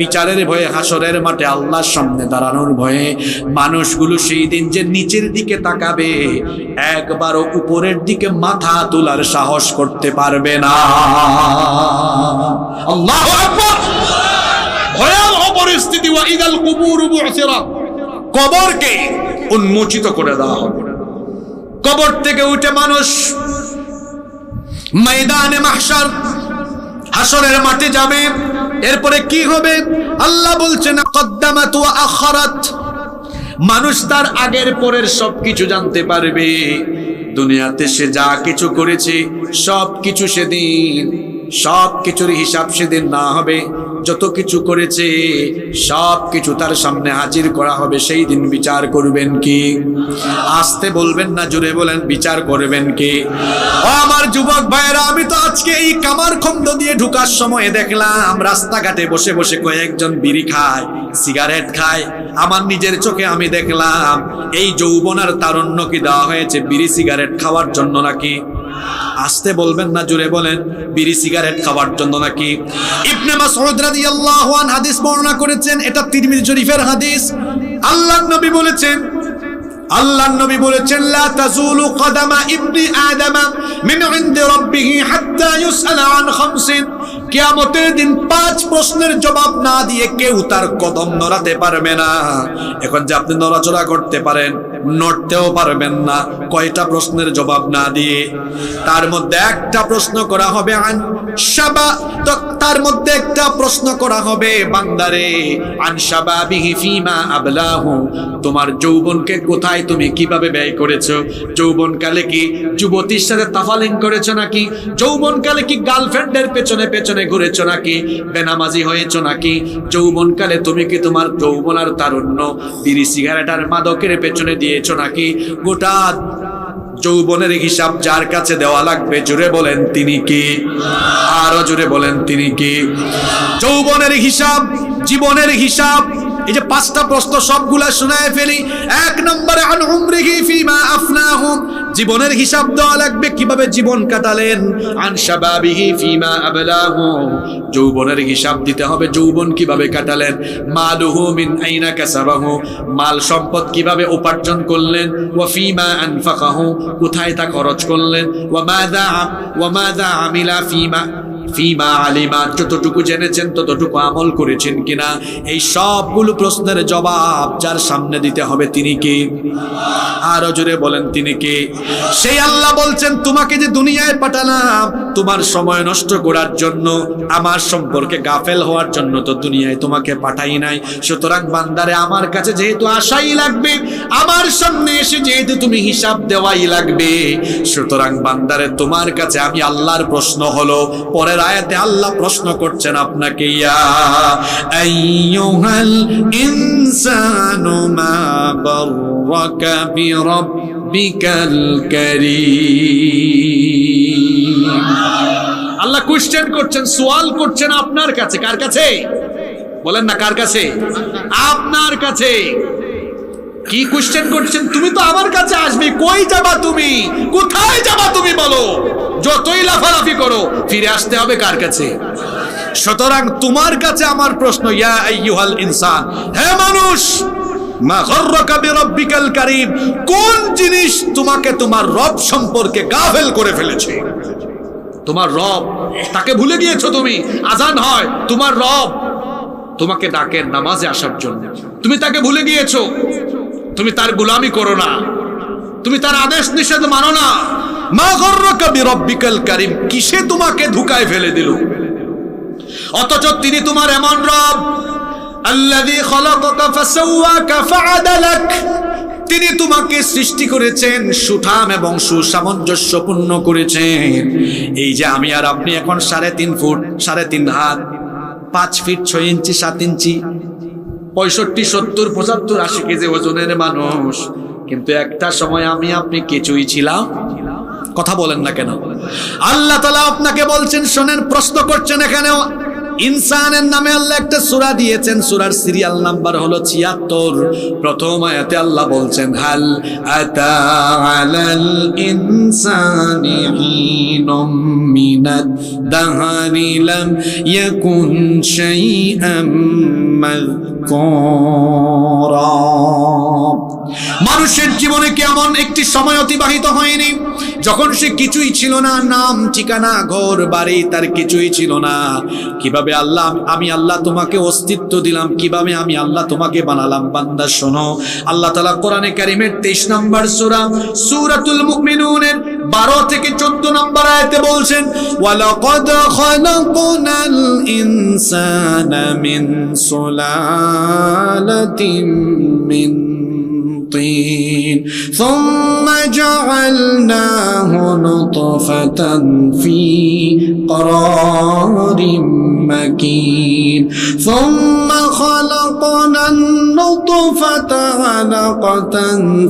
বিচারের ভয়ে হাসরের মাঠে আল্লাহর সামনে দাঁড়ানোর ভয়ে মানুষগুলো সেই দিন যে নিচের দিকে তাকাবে, একবারও উপরের দিকে মাথা তোলার সাহস করতে পারবে না। আল্লাহু আকবার! ভয়াবহ পরিস্থিতি। ওয়া ইদাল কুবুরু বু'সিরাত, কবরকে উন্মোচিত করে দেওয়া হবে। কবর থেকে উঠে মানুষ ময়দানে মাহশার, হাসরের মাঠে যাবে। এরপরে কি হবে? আল্লাহ বলছেন, কদ্দামাত ওয়া আখারাত, মানুষ তার আগের পরের সবকিছু জানতে পারবে। দুনিয়াতে সে যা কিছু করেছে সবকিছু সেদিন, সবকিছুর হিসাব সেদিন না হবে। যত কিছু করেছে সবকিছু তার সামনে হাজির করা হবে। সেই দিন বিচার করবেন কি? আসতে বলবেন না, জোরে বলেন, বিচার করবেন কি? ও আমার যুবক ভাইয়েরা, আমি তো আজকে এই কামারখন্দ দিয়ে ঢুকার সময় দেখলাম রাস্তাঘাটে বসে বসে কয়েকজন বিড়ি খায়, সিগারেট খায়। আমার নিজের চোখে আমি দেখলাম এই যৌবন আর তারুণ্য কি দেওয়া হয়েছে বিড়ি সিগারেট খাওয়ার জন্য নাকি? আসতে বলবেন না, জোরে বলেন, বিড়ি সিগারেট খাওয়ার জন্য নাকি? ইবনে মাসউদ রাদিয়াল্লাহু আনহু হাদিস বর্ণনা করেছেন, এটা তিরমিজি শরীফের হাদিস। আল্লাহর নবী বলেছেন, লা তাজুলু কদামা ইবনি আদম মিন ইনদি রাব্বিহি হাত্তা ইউসআলা আন খামসিন, কিয়ামতের দিন 5 প্রশ্নের জবাব না দিয়ে কেউ তার কদম নড়াতে পারবে না। এখন যে আপনি নড়াচড়া করতে পারেন, নড়তেও পারবেন না, কয়টা প্রশ্নের জবাব না দিয়ে? তার মধ্যে একটা প্রশ্ন করা হবে আন শাবা, তার মধ্যে একটা প্রশ্ন করা হবে, বান্দারে, আন শাবাবিহি ফিমা আবলাহু, তোমার যৌবনকে কোথায় তুমি কিভাবে ব্যয় করেছো? যৌবনকালে কি যুবতীর সাথে তাফালিং করেছো নাকি? যৌবনকালে কি গার্লফ্রেন্ডের পেছনে পেছনে ঘুরেছো নাকি? বেনামাজি হয়েছো নাকি? যৌবনকালে তুমি কি তোমার যৌবন আর তারুণ্য বিড়ি সিগারেট আর মাদকের পেছনে দিয়েছো নাকি? গোটা যৌবনের হিসাব যার কাছে দেওয়া লাগবে, জোরে বলেন তিনি কি? আরো জোরে বলেন তিনি কি? যৌবনের হিসাব, জীবনের হিসাব, এই যে 5টা প্রশ্ন সবগুলা শোনায় ফেলি। 1 নম্বরে আন উমরিহি ফিমা আফনাহু, জীবনের হিসাব দেওয়া লাগবে, কিভাবে জীবন কাটালেন। আন শাবাবিহি ফিমা আবলাহু, যৌবনের হিসাব দিতে হবে, যৌবন কিভাবে কাটালেন। মালুহু মিন আইনা কাসাবাহু, মাল সম্পদ কিভাবে উপার্জন করলেন। ওয়া ফিমা আনফাকাহু, কোথায় তা খরচ করলেন। ওয়া মাযা আমিলা ফিমা আলিমা, যতটুকু জেনেছেন ততটুকু আমল করেছেন কিনা। এই সবগুলো প্রশ্নের জবাব যার সামনে দিতে হবে তিনি কে? আরো জোরে বলেন তিনি কে? সেই আল্লাহ বলছেন, তোমাকে যে দুনিয়ায় পাঠালাম তোমার সময় নষ্ট করার জন্য, আমার সম্পর্কে গাফেল হওয়ার জন্য তো দুনিয়ায় তোমাকে পাঠাই নাই। সুতরাং বান্দারে, আমার কাছে যেহেতু আসাই লাগবে, আমার সামনে এসে যেহেতু তুমি হিসাব দেওয়াই লাগবে, সুতরাং বান্দারে তোমার কাছে আমি আল্লাহর প্রশ্ন হলো, পরের আয়াতে আল্লাহ প্রশ্ন করছেন আপনাকে, ইয়া আইয়ুহাল ইনসানু মা বাররাকা বিরাব্বিকাল কারীম। আল্লাহ কোশ্চেন করছেন, সওয়াল করছেন আপনার কাছে। কার কাছে? বলেন না, কার কাছে? আপনার কাছে। কি কোশ্চেন করছেন? তুমি তো আমার কাছে আসবে, কই যাবা তুমি? কোথায় যাবা তুমি? বলো। যতই লাফালাফি করো, ফিরে আসতে হবে কার কাছে? সুতরাং তোমার কাছে আমার প্রশ্ন, ইয়া আইয়ুহাল ইনসান, হে মানুষ, মা গররাকা বিরাব্বিকাল কারীম, কোন জিনিস তোমাকে তোমার রব সম্পর্কে গাফেল করে ফেলেছে? তোমার রব, তাকে ভুলে গিয়েছো তুমি। আজান হয়, তোমার রব তোমাকে ডাকেন নামাজে আসার জন্য, তুমি তাকে ভুলে গিয়েছো। তুমি তার গোলামি করো না, তুমি তার আদেশ নিষেধ মানো না। মা গররাকা বিরব্বিকাল কারীম, কিসে তোমাকে ধোঁকায় ফেলে দিল? অথচ তিনি তোমার এমন রব, আল্লাযী খালাকাকা ফাসাওয়াকা ফাআদালাক, তিনি তোমাকে সৃষ্টি করেছেন, সুঠাম এবং সুসামঞ্জস্যপূর্ণ করেছেন। এই যে আমি আর আপনি এখন 3.5 ফুট 3.5 হাত 5 ফিট 6 ইঞ্চি 7 ইঞ্চি 65 70 75 80 কেজি ওজনের মানুষ, কিন্তু একটা সময় আমি আপনি কিছুই ছিলাম। কথা বলেন না কেন? আল্লাহ তাআলা আপনাকে বলছেন, শোনেন, প্রশ্ন করছেন। এখানেও ইনসানের নামে আল্লাহ একটা সূরা দিয়েছেন, সূরার সিরিয়াল নাম্বার হলো 76। প্রথম আয়াতে আল্লাহ বলছেন, হাল আতা আলাল ইনসানি হিনুম মিনাদ দাহরি লাম ইয়াকুন শাইআম মাযকুরা। মানুষের জীবনে কি এমন একটি সময় অতিবাহিত হয়নি যখন সে কিছুই ছিল না, নাম ঠিকানা ঘর বাড়ি তার কিছুই ছিল না? কিভাবে আমি আল্লাহ তোমাকে অস্তিত্ব দিলাম, কিভাবে আমি আল্লাহ তোমাকে বানালাম। বান্দা শোনো, আল্লাহ তাআলা কোরআনে কারীমের 23 নম্বর সূরা সূরাতুল মুমিনুনের 12 থেকে 14 নম্বর আয়াতে বলছেন, ওয়ালাকাদ খালাকনাল ইনসানা মিন সুলালাতিন মিন طين ثم جعلناه نطفة في قرار مكين ثم خلقنا النطفة علقة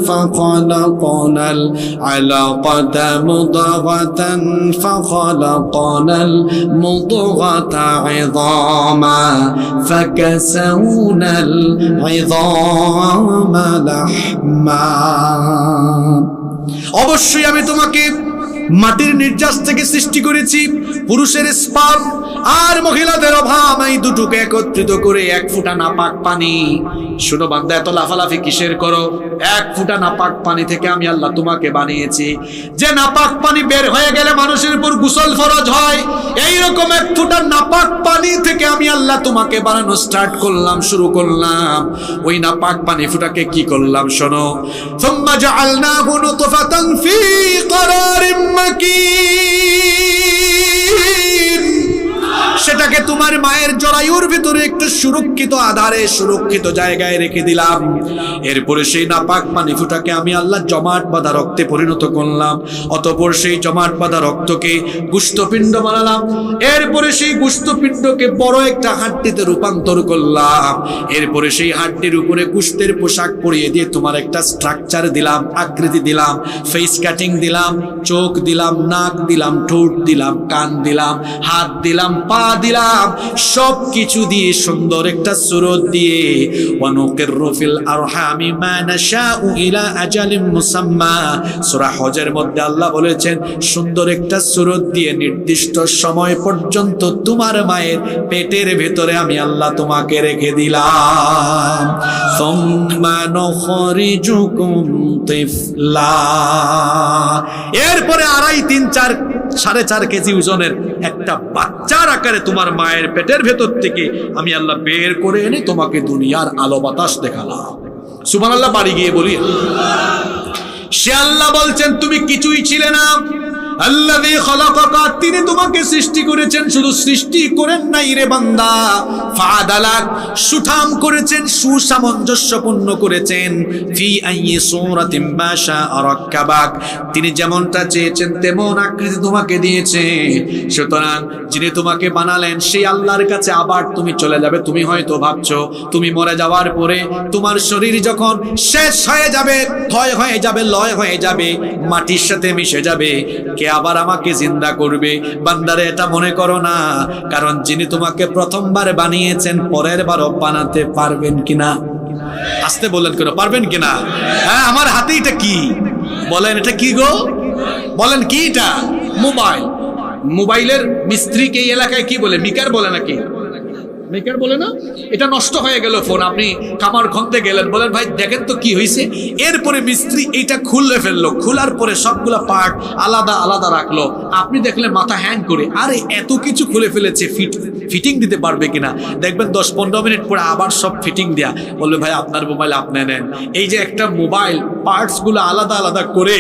فخلقنا العلقة مضغة فخلقنا المضغة عظاما فكسونا العظام لحما। অবশ্যই আমি তোমাকে মাটির নির্যাস থেকে সৃষ্টি করেছি, পুরুষের স্পার্ম আর মহিলাদের অভাব, এই দুটোকে একত্রিত করে 1 ফোঁটা নাপাক পানি। শোনো বান্দা, এত লাফালাফি কিসের করো? 1 ফোঁটা নাপাক পানি থেকে আমি আল্লাহ তোমাকে বানিয়েছি। যে নাপাক পানি বের হয়ে গেলে মানুষের উপর গোসল ফরজ হয়, এইরকম 1 ফোঁটা নাপাক পানি থেকে আমি আল্লাহ তোমাকে বানানো শুরু করলাম। ওই নাপাক পানি ফোঁটাকে কি করলাম শোনো, সুম্মা জাআলনাহু নুতফাতান ফি ক্বারারিম মাকিন, সেটাকে তোমার মায়ের জরায়ুর ভিতরে একটু সুরক্ষিত আধারে সুরক্ষিত জায়গায় রেখে দিলাম। এরপরে সেই নাপাক পানি ফুটাকে আমি আল্লাহ জমাট বাঁধা রক্তে পরিণত করলাম। অতঃপর সেই জমাট বাঁধা রক্তকে গোশতপিণ্ড বানালাম। এরপরে সেই গোশতপিণ্ডকে বড় একটা হাড্ডিতে রূপান্তর করলাম। এরপরে সেই হাড্ডির উপরে গোশতের পোশাক পরিয়ে দিয়ে তোমার একটা স্ট্রাকচার দিলাম, আকৃতি দিলাম, ফেস কাটিং দিলাম, চোখ দিলাম, নাক দিলাম, ঠোঁট দিলাম, কান দিলাম, হাত দিলাম, পা দিলাম, সব কিছু দিয়ে সুন্দর একটা সুরত দিয়ে ওয়ানুকিরু ফিল আরহামি মা নাশাউ ইলা আজালিম মুসাম্মা। সূরা হজের মধ্যে আল্লাহ বলেছেন, সুন্দর একটা সুরত দিয়ে নির্দিষ্ট সময় পর্যন্ত তোমার মায়ের পেটের ভেতরে আমি আল্লাহ তোমাকে রেখে দিলাম। সুম্মা নুখরিজুকুম তিফলা, এরপরে 2.5, 3, 4, 4.5 কেজি ওজনের একটা বাচ্চার আকারে তোমার মায়ের পেটের ভেতর থেকে আমি আল্লাহ বের করে এনে তোমাকে দুনিয়ার আলো বাতাস দেখালাম। সুবহানাল্লাহ, বাড়ি গিয়ে বলি। সে আল্লাহ বলছেন, তুমি কিছুই ছিলে না। আল্লাযী খালাকাকা, তিনি তোমাকে সৃষ্টি করেছেন। শুধু সৃষ্টি করেন নাই রে বান্দা, ফাআদালাক, সুঠাম করেছেন, সুসামঞ্জস্যপূর্ণ করেছেন। ফি আইয়ি সূরাতিন মা শাআ রাক্কাবাক, তিনি যেমনটা চেয়েছেন তেমন আকৃতি তোমাকে দিয়েছে। সুতরাং যিনি তোমাকে বানালেন সেই আল্লাহর কাছে আবার তুমি চলে যাবে। তুমি হয়তো ভাবছো তুমি মরে যাওয়ার পরে তোমার শরীর যখন শেষ হয়ে যাবে, ক্ষয় হয়ে যাবে, লয় হয়ে যাবে, মাটির সাথে মিশে যাবে, কে আবার আমাকে জিন্দা করবে? বান্দারে, এটা মনে করো না। কারণ যিনি তোমাকে প্রথমবার বানিয়েছেন পরের বারও বানাতে পারবেন কিনা? আসতে বলেন, কেন পারবেন কিনা? হ্যাঁ, আমার হাতে এটা কি বলেন? এটা কি গো বলেন? কি এটা? মোবাইল। মোবাইলের মিস্ত্রিকে এই এলাকায় কি বলে? মিকার বলে নাকি? মেকার বলে না, এটা নষ্ট হয়ে গেল ফোন, আপনি কামার খন্দে গেলেন, বলেন ভাই দেখেন তো কি হয়েছে, এরপরে মিস্ত্রি এইটা খুলে ফেললো, খোলার পরে সবগুলা পার্ট আলাদা আলাদা রাখলো, আপনি দেখলেন মাথা হ্যাং করে, আরে এত কিছু খুলে ফেলেছে, ফিটিং দিতে পারবে কিনা, দেখবেন 10-15 মিনিট পরে আবার সব ফিটিং দেয়া, বলবে ভাই আপনার মোবাইল আপনি নেন। এই যে একটা মোবাইল পার্টস গুলো আলাদা আলাদা করে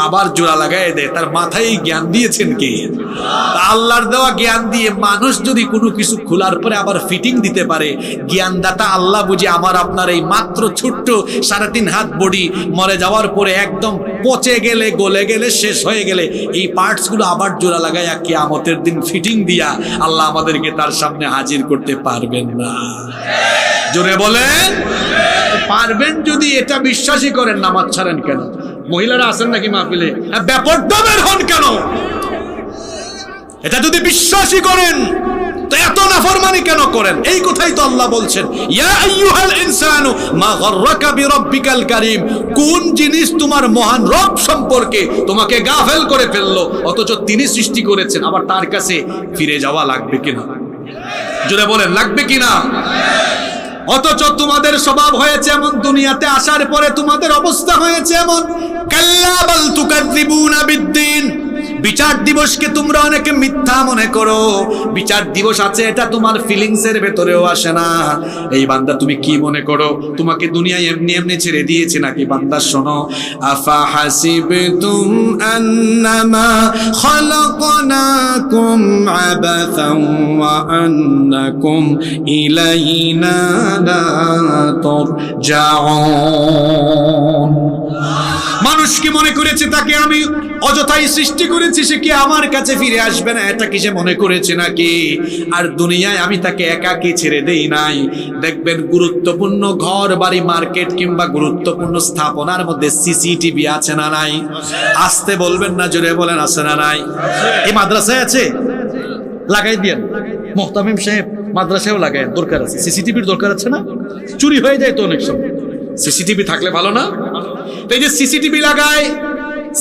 আবার জোড়া লাগাই দেয়, তার মাথায় জ্ঞান দিয়েছেন কে? আল্লাহর দেওয়া জ্ঞান দিয়ে মানুষ যদি কোনো কিছু খোলার পরে আবার ফিটিং দিতে পারে, জ্ঞানদাতা আল্লাহ বুঝি আমার আপনার এই মাত্র ছোট্ট 3.5 হাত বডি মরে যাওয়ার পরে একদম পচে গেলে গলে গেলে শেষ হয়ে গেলে এই পার্টস গুলো আবার জোড়া লাগাইয়া কিয়ামতের দিন ফিটিং দিয়া আল্লাহ আমাদেরকে তার সামনে হাজির করতে পারবেন না? জোরে বলেন পারবেন। যদি এটা বিশ্বাসই করেন, নামাজ ছাড়েন কেন? মহিলারা আছেন নাকি মাহফিলে? ব্যাপারটা বের হন কেন? এটা যদি বিশ্বাসই করেন তো এত নাফরমানি কেন করেন? এই কথাই তো আল্লাহ বলছেন, ইয়া আইয়ুহাল ইনসানু মা গাররাকা বিরাব্বিকাল কারীম। কোন জিনিস তোমার মহান রব সম্পর্কে তোমাকে গাফেল করে ফেললো, অথচ তিনি সৃষ্টি করেছেন, আবার তার কাছে ফিরে যাওয়া লাগবে কিনা? জোরে বলেন লাগবে কিনা? অথচ তোমাদের স্বভাব হয়েছে এমন, দুনিয়াতে আসার পরে তোমাদের অবস্থা হয়েছে এমন, কাল্লা বাল তুকাযযিবুনা বিদ্দিন। বিচার দিবসকে তোমরা অনেকে মিথ্যা মনে করো, বিচার দিবস আছে এটা তোমার ফিলিংস এর ভেতরেও আসে না। এই বান্দা তুমি কি মনে করো তোমাকে দুনিয়ায় এমনি এমনি ছেড়ে দিয়েছে নাকি? বান্দা শোনো, আফা হাসিবতুম আন্নামা খালাকনাকুম আবাসান ওয়া আন্নাকুম ইলাইনা লা তুরজাউন। মানুষ কি মনে করেছে তাকে আমি অযথাই সৃষ্টি করেছি, সে কি আমার কাছে ফিরে আসবে না, এটা কি সে মনে করেছে নাকি? আর দুনিয়ায় আমি তাকে একাকী ছেড়ে দেই নাই। দেখবেন গুরুত্বপূর্ণ ঘর বাড়ি মার্কেট কিংবা গুরুত্বপূর্ণ স্থাপনার মধ্যে সিসিটিভি আছে না নাই? আসতে বলবেন না, জোরে বলেন আছে না নাই? এই মাদ্রাসায় আছে, লাগাই দিয়েন। মোহতামিম সাহেব মাদ্রাসায়ও লাগাই, দরকার আছে, সিসিটিভির দরকার আছে না? চুরি হয়ে যায় তো অনেক সময়, সিসিটিভি থাকলে ভালো না? তো এই যে সিসিটিভি লাগায়,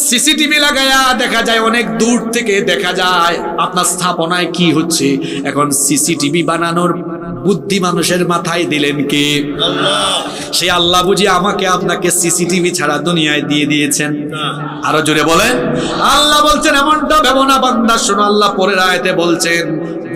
সিসিটিভি লাগায়া দেখা যায় অনেক দূর থেকে দেখা যায় আপনার স্থাপনায় কি হচ্ছে। এখন সিসিটিভি বানানোর বুদ্ধি মানুষের মাথায় দিলেন কে? সে আল্লাহ বুঝি আমাকে আপনাকে সিসিটিভি ছাড়া দুনিয়ায় দিয়ে দিয়েছেন। আরো জোরে বলেন, আল্লাহ বলছেন এমনটা ভেবো না বান্দা। শোনো, আল্লাহ পরের আয়াতে বলছেন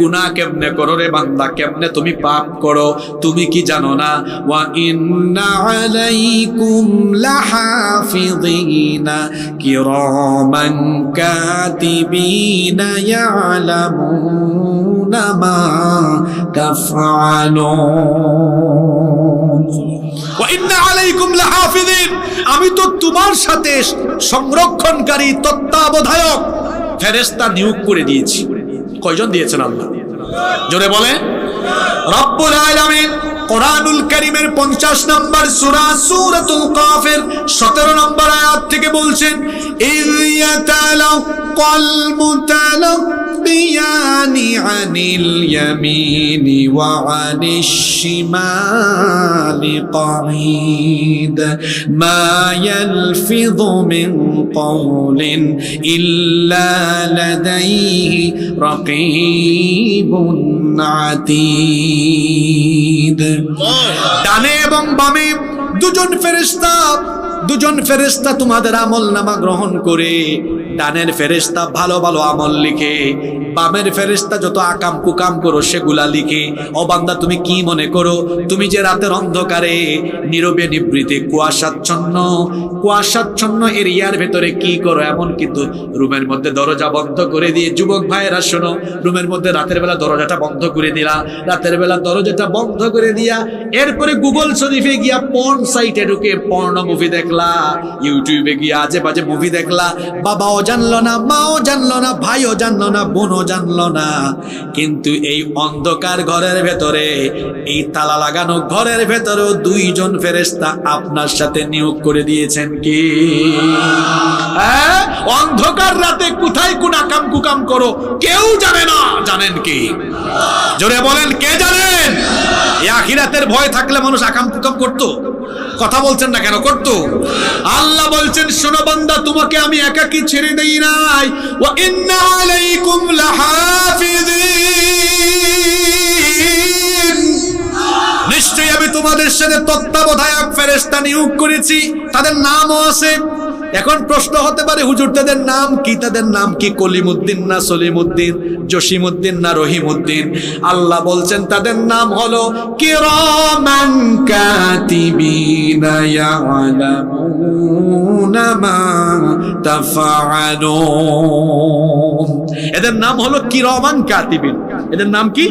গুনাহ কেমনে করো রে বান্দা, কেমনে তুমি পাপ করো তুমি কি জানো না? ওয়া ইন্না আলাইকুম লাহাফিযিনা কিরামান কাতিবিনা ইয়ালামুনা মা তাফআলুন। ওয়া ইন্না আলাইকুম লাহাফিযিন, আমি তো তোমার সাথে সংরক্ষণকারী তত্ত্বাবধায়ক ফেরেশতা নিয়োগ করে দিয়েছি। কয়জন দিয়েছেন আল্লাহ? জোরে বলে রব্বুল আলামিন কোরআনুল কারীমের 50 নম্বর সূরা সূরাতুল কাফের 17 নম্বর আয়াত থেকে বলছেন, ইয ইয়াতালাক্কাল মুতালাক্কিয়ানি আনিল ইয়ামিনি ওয়া আনিশ শিমালি কাঈদ মা ইয়ালফিযু মিন কাওলিন ইল্লা লাদাইহি রাকীবুন আতীদ। ডানে এবং বামে দুজন ফেরেশতা তোমাদের আমলনামা গ্রহণ করে। ডানের ফেরেশতা ভালো ভালো আমল লিখে, বামের ফেরেশতা যত আকাম কুকাম করো সেগুলা লিখে। ও বান্দা তুমি কি মনে করো তুমি যে রাতের অন্ধকারে নীরবে নিভৃতে কুয়াশাচ্ছন্ন এরিয়ার ভেতরে কি করো? এমন কিন্তু রুমের মধ্যে দরজা বন্ধ করে দিয়ে, যুবক ভাইয়েরা শোনো, রুমের মধ্যে রাতের বেলা দরজাটা বন্ধ করে দিলা, রাতের বেলা দরজাটা বন্ধ করে দিয়া এরপরে গুগল শরীফে গিয়া পর্ন সাইটে ঢুকে পর্ন মুভি দেখলা, ইউটিউবে গিয়া আজে বাজে মুভি দেখলা। বাবাও জানলো না, মাও জানলো না, ভাইও জানলো না, বোনও জানলো না। কিন্তু এই অন্ধকার ঘরের ভেতরে, এই তালা লাগানো ঘরের ভেতরেও 2 জন ফেরেশতা আপনার সাথে নিয়োগ করে দিয়েছেন কি? অন্ধকার রাতে কোথায় কোন আকাম কুকাম করো কেউ জানে না, জানেন কি? জোরে বলেন, কে জানেন? এই আখিরাতের ভয় থাকলে মানুষ আকাম কুকাম করতো? কথা বলছেন না কেন? করতো। আল্লাহ বলছেন শোনো বান্দা, তোমাকে আমি একাকী ছেড়ে দেই নাই। ওয়া ইন্না আলাইকুম লাহাফিযিন সাথে তত্ত্বাবধায়ক ফেরেশতা নিয়োগ করেছি, তাদের নামও আছে। এখন প্রশ্ন হতে পারে, হুজুর তাদের নাম কি? তাদের নাম কি কলিমউদ্দিন না সলিমউদ্দিন, জসিমউদ্দিন না রহিমউদ্দিন? আল্লাহ বলছেন তাদের নাম হলো কিরামান কাতিবিনা ইয়ালামুনা মা তাফআলুন। এদের নাম হলো কিরামান কাতিবিন। এদের নাম কি?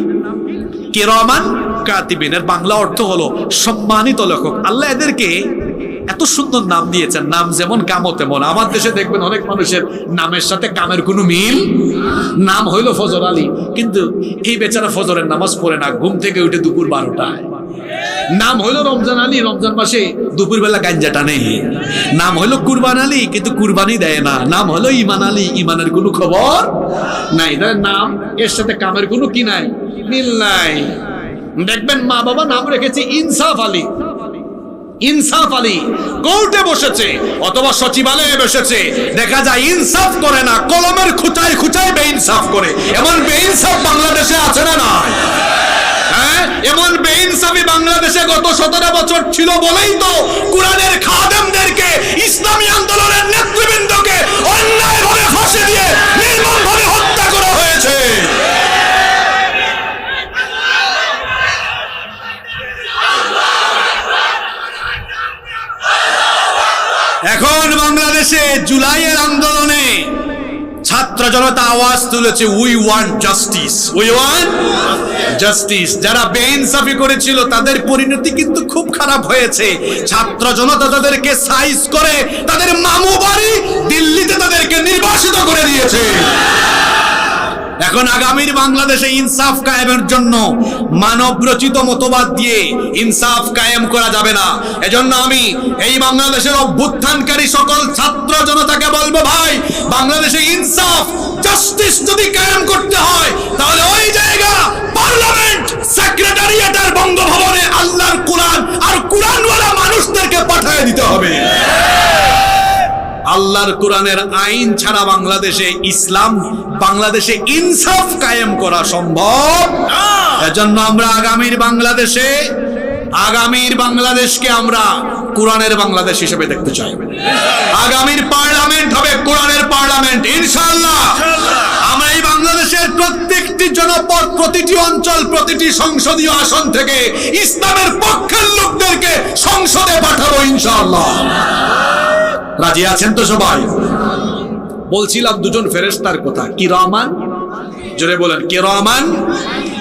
কিরামান কাতিবিন। এর বাংলা অর্থ হলো সম্মানিত লেখক। আল্লাহ এদেরকে এত সুন্দর নাম দিয়েছেন, নাম যেমন কামও তেমন। আমার দেশে দেখবেন অনেক মানুষের নামের সাথে কামের কোনো মিল। নাম হইল ফজর আলী, কিন্তু এই বেচারা ফজরের নামাজ পড়ে না, ঘুম থেকে উঠে দুপুর 12টায়। নাম হইল রমজান আলী, রমজান মাসে দুপুর বেলা গাঞ্জা টানে। নাম হইল কুরবান আলী, কিন্তু কুরবানি দেয় না। নাম হলো ইমান আলী, ইমানের কোনো খবর নাই। তাদের নাম এর সাথে কামের কোনো কি নাই, মিল নাই। দেখবেন মা বাবা নাম রেখেছে ইনসাফ আলী। ইনসাফ আলী কোর্টে বসেছে অথবা সচিবালয়ে বসেছে, দেখা যায় ইনসাফ করে না, কলমের খুঁচায় খুঁচায় বেইনসাফ করে। এমন বেইনসাফ বাংলাদেশে আছে না নাই? হ্যাঁ, এমন বেইনসাফি বাংলাদেশে গত 17 বছর ছিল বলেই তো কোরআনের খাদেমদেরকে, ইসলামী আন্দোলনের নেতৃবৃন্দকে অন্যায়ভাবে ফাঁসি দিয়ে নির্মমভাবে হত্যা করা হয়েছে। এখন বাংলাদেশে জুলাইয়ের আন্দোলনে ছাত্র জনতা আওয়াজ তুলেছে, we want justice, we want justice. যারা বেইনসাফি করেছিল তাদের পরিণতি কিন্তু খুব খারাপ হয়েছে। ছাত্র জনতা তাদেরকে সাইজ করে তাদের মামু বাড়ি দিল্লিতে তাদেরকে নির্বাসিত করে দিয়েছে। এখন আগামীর বাংলাদেশে ইনসাফ কায়েমের জন্য মানবরচিত মতবাদ দিয়ে ইনসাফ কায়েম করা যাবে না। এজন্য আমি এই বাংলাদেশের অভ্যুত্থানকারী সকল ছাত্র জনতাকে বলবো, ভাই, বাংলাদেশে ইনসাফ জাস্টিস যদি কায়েম করতে হয় তাহলে ওই জায়গা পার্লামেন্ট, সেক্রেটারিয়েট আর বঙ্গভবনে আল্লাহর কোরআন আর কোরআনওয়ালা মানুষদেরকে পাঠিয়ে দিতে হবে। আল্লাহর কোরআনের আইন ছাড়া বাংলাদেশে ইসলাম, বাংলাদেশে ইনসাফ কায়েম করা সম্ভব না। এজন্য আমরা আগামীর বাংলাদেশকে আমরা কোরআনের বাংলাদেশ হিসেবে দেখতে চাই। আগামীর পার্লামেন্ট হবে কোরআনের পার্লামেন্ট, ইনশাআল্লাহ। আমরা এই বাংলাদেশের প্রত্যেকটি জনপদ, প্রতিটি অঞ্চল, প্রতিটি সংসদীয় আসন থেকে ইসলামের পক্ষের লোকদেরকে সংসদে পাঠাবো, ইনশাআল্লাহ। রাজি আছেন তো সবাই? বলছিলাম দুজন ফেরেশতার কথা, কিরামান, জোরে বলেন কিরামান।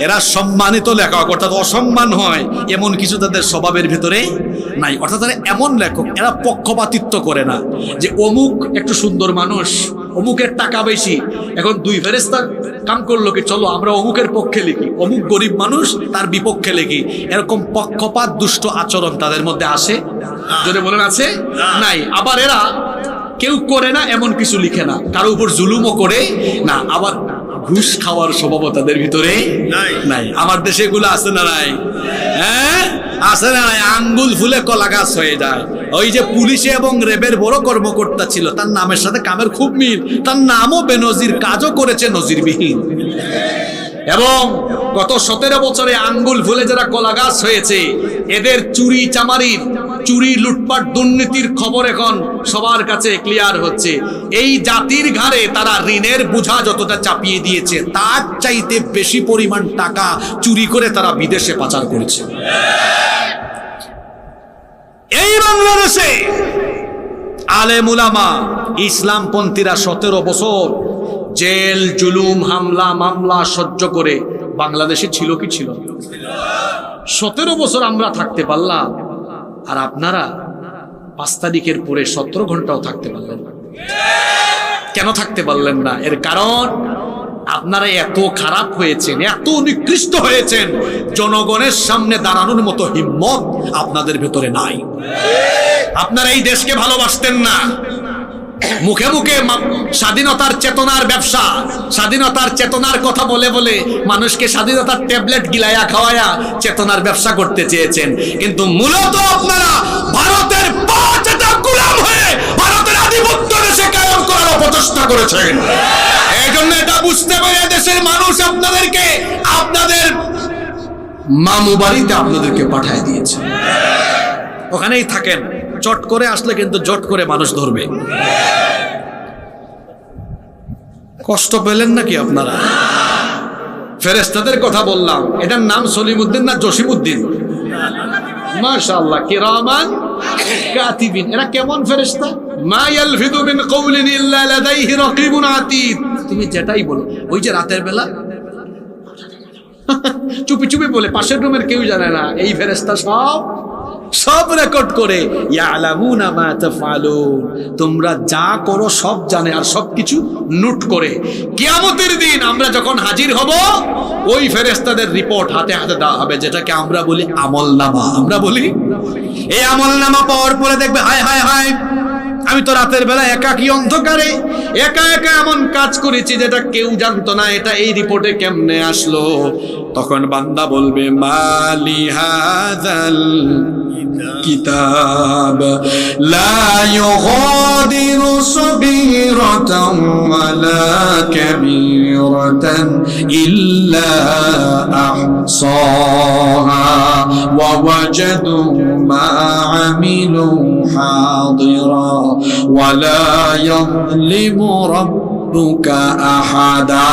এরা সম্মানিত লেখক, অর্থাৎ অসম্মান হয় এমন কিছু তাদের স্বভাবের ভিতরে নাই। অর্থাৎ তারা এমন লেখক, এরা পক্ষপাতিত্ব করে না যে অমুক একটু সুন্দর মানুষ, অমুকের টাকা বেশি, এখন দুই ফেরেশতা কাম করলো কি চলো আমরা অমুকের পক্ষে লিখি, অমুক গরিব মানুষ তার বিপক্ষে লিখি। এরকম পক্ষপাত দুষ্ট আচরণ তাদের মধ্যে আসে, যদি বলেন আছে নাই। আবার এরা কেউ করে না এমন কিছু লিখে না, কারো উপর জুলুমও করে না। আবার ঘুষ খাওয়ার স্বভাব তাদের ভিতরে নাই। আমার দেশে এগুলো আছে না নাই? হ্যাঁ, আছে না নাই? আঙ্গুল ফুলে কলা গাছ হয়ে যায়। ওই যে পুলিশে এবং র্যাবের বড় কর্মকর্তা ছিল, তার নামের সাথে কামের খুব মিল। তার নামও বেনজির, কাজও করেছে নজিরবিহীন। এবং গত 17 বছরে আঙ্গুল ফুলে যারা কলা গাছ হয়েছে, এদের চুরি চামারির, চুরি লুটপাট দুর্নীতির খবর এখন সবার কাছে ক্লিয়ার হচ্ছে। এই জাতির ঘাড়ে তারা ঋণের বোঝা যতটা চাপিয়ে দিয়েছে, তার চাইতে বেশি পরিমাণ টাকা চুরি করে তারা বিদেশে পাচার করেছে। এই বাংলাদেশে আলেম উলামা ইসলামপন্থীরা 17 বছর জেল, জুলুম, হামলা, মামলা সহ্য করে বাংলাদেশে ছিল কি ছিল? 17 বছর আমরা থাকতে পারলাম, আর আপনারা 5 তারিখের পরে 17 ঘন্টাও থাকতে পারলেন না। কেন থাকতে পারলেন না? এর কারণ আপনারা এত খারাপ হয়েছেন, এত নিকৃষ্ট হয়েছেন, জনগণের সামনে দাঁড়ানোর মতো হিম্মত আপনাদের ভেতরে নাই। আপনারা এই দেশকে ভালোবাসতেন না। মুখে মুখে স্বাধীনতার চেতনার ব্যবসা, স্বাধীনতার চেতনার কথা বলে বলে মানুষকে স্বাধীনতার ট্যাবলেট গিলায়া খাওয়ায়া চেতনার ব্যবসা করতে চেয়েছেন, কিন্তু মূলত আপনারা ভারতের পাঁচটা গোলাম হয়ে ভারতের আধিপত্য দেশে কায়েম করার অপচেষ্টা করেছেন। এই জন্য এটা বুঝতে পারে দেশের মানুষ আপনাদেরকে আপনাদের মামু বাড়িতে আপনাদেরকে পাঠিয়ে দিয়েছে। ওখানেই থাকেন, চট করে আসলে কিন্তু জট করে মানুষ ধরবে। কষ্ট পেলেন নাকি আপনারা? ফেরেশতাদের কথা বললাম, এটার নাম সলিমউদ্দিন না জসিমউদ্দিন? মাশাআল্লাহ, কিরামান কাতিবিন। এরা কেমন ফেরেশতা? মা ইয়ালফিদু মিন কওলিন ইল্লা লাদাইহি রাকিবুন আতীদ। তুমি যেটাই বলো, ওই যে রাতের বেলা চুপি চুপি বলে, পাশের রুমের কেউ জানে না, এই ফেরেশতা সব রেকর্ড করে। ইয়ালামুনা মা তাফআলুন, তোমরা যা করো সব জানে আর সবকিছু নোট করে। কিয়ামতের দিন আমরা যখন হাজির হব, ওই ফেরেশতাদের রিপোর্ট হাতে হাতে দেওয়া হবে, যেটাকে আমরা বলি আমলনামা। আমরা বলি এই আমলনামা পাওয়ার পরে দেখবে, হায় হায় হায়, আমি তো রাতের বেলা একাকী অন্ধকারে একা একা এমন কাজ করেছি যেটা কেউ জানতো না, এটা এই রিপোর্টে কেমনে আসলো? তখন বান্দা বলবে, মালি হাযাল কিতাব লা ইউগাদিরু সগীরাতান ওয়ালা কাবীরাতান ইল্লা আহসাহা ওয়া ওয়াজাদু মা আমিলু হাদিরা ওয়ালা ইয়াযলিমু রাব্বুকা আহাদা।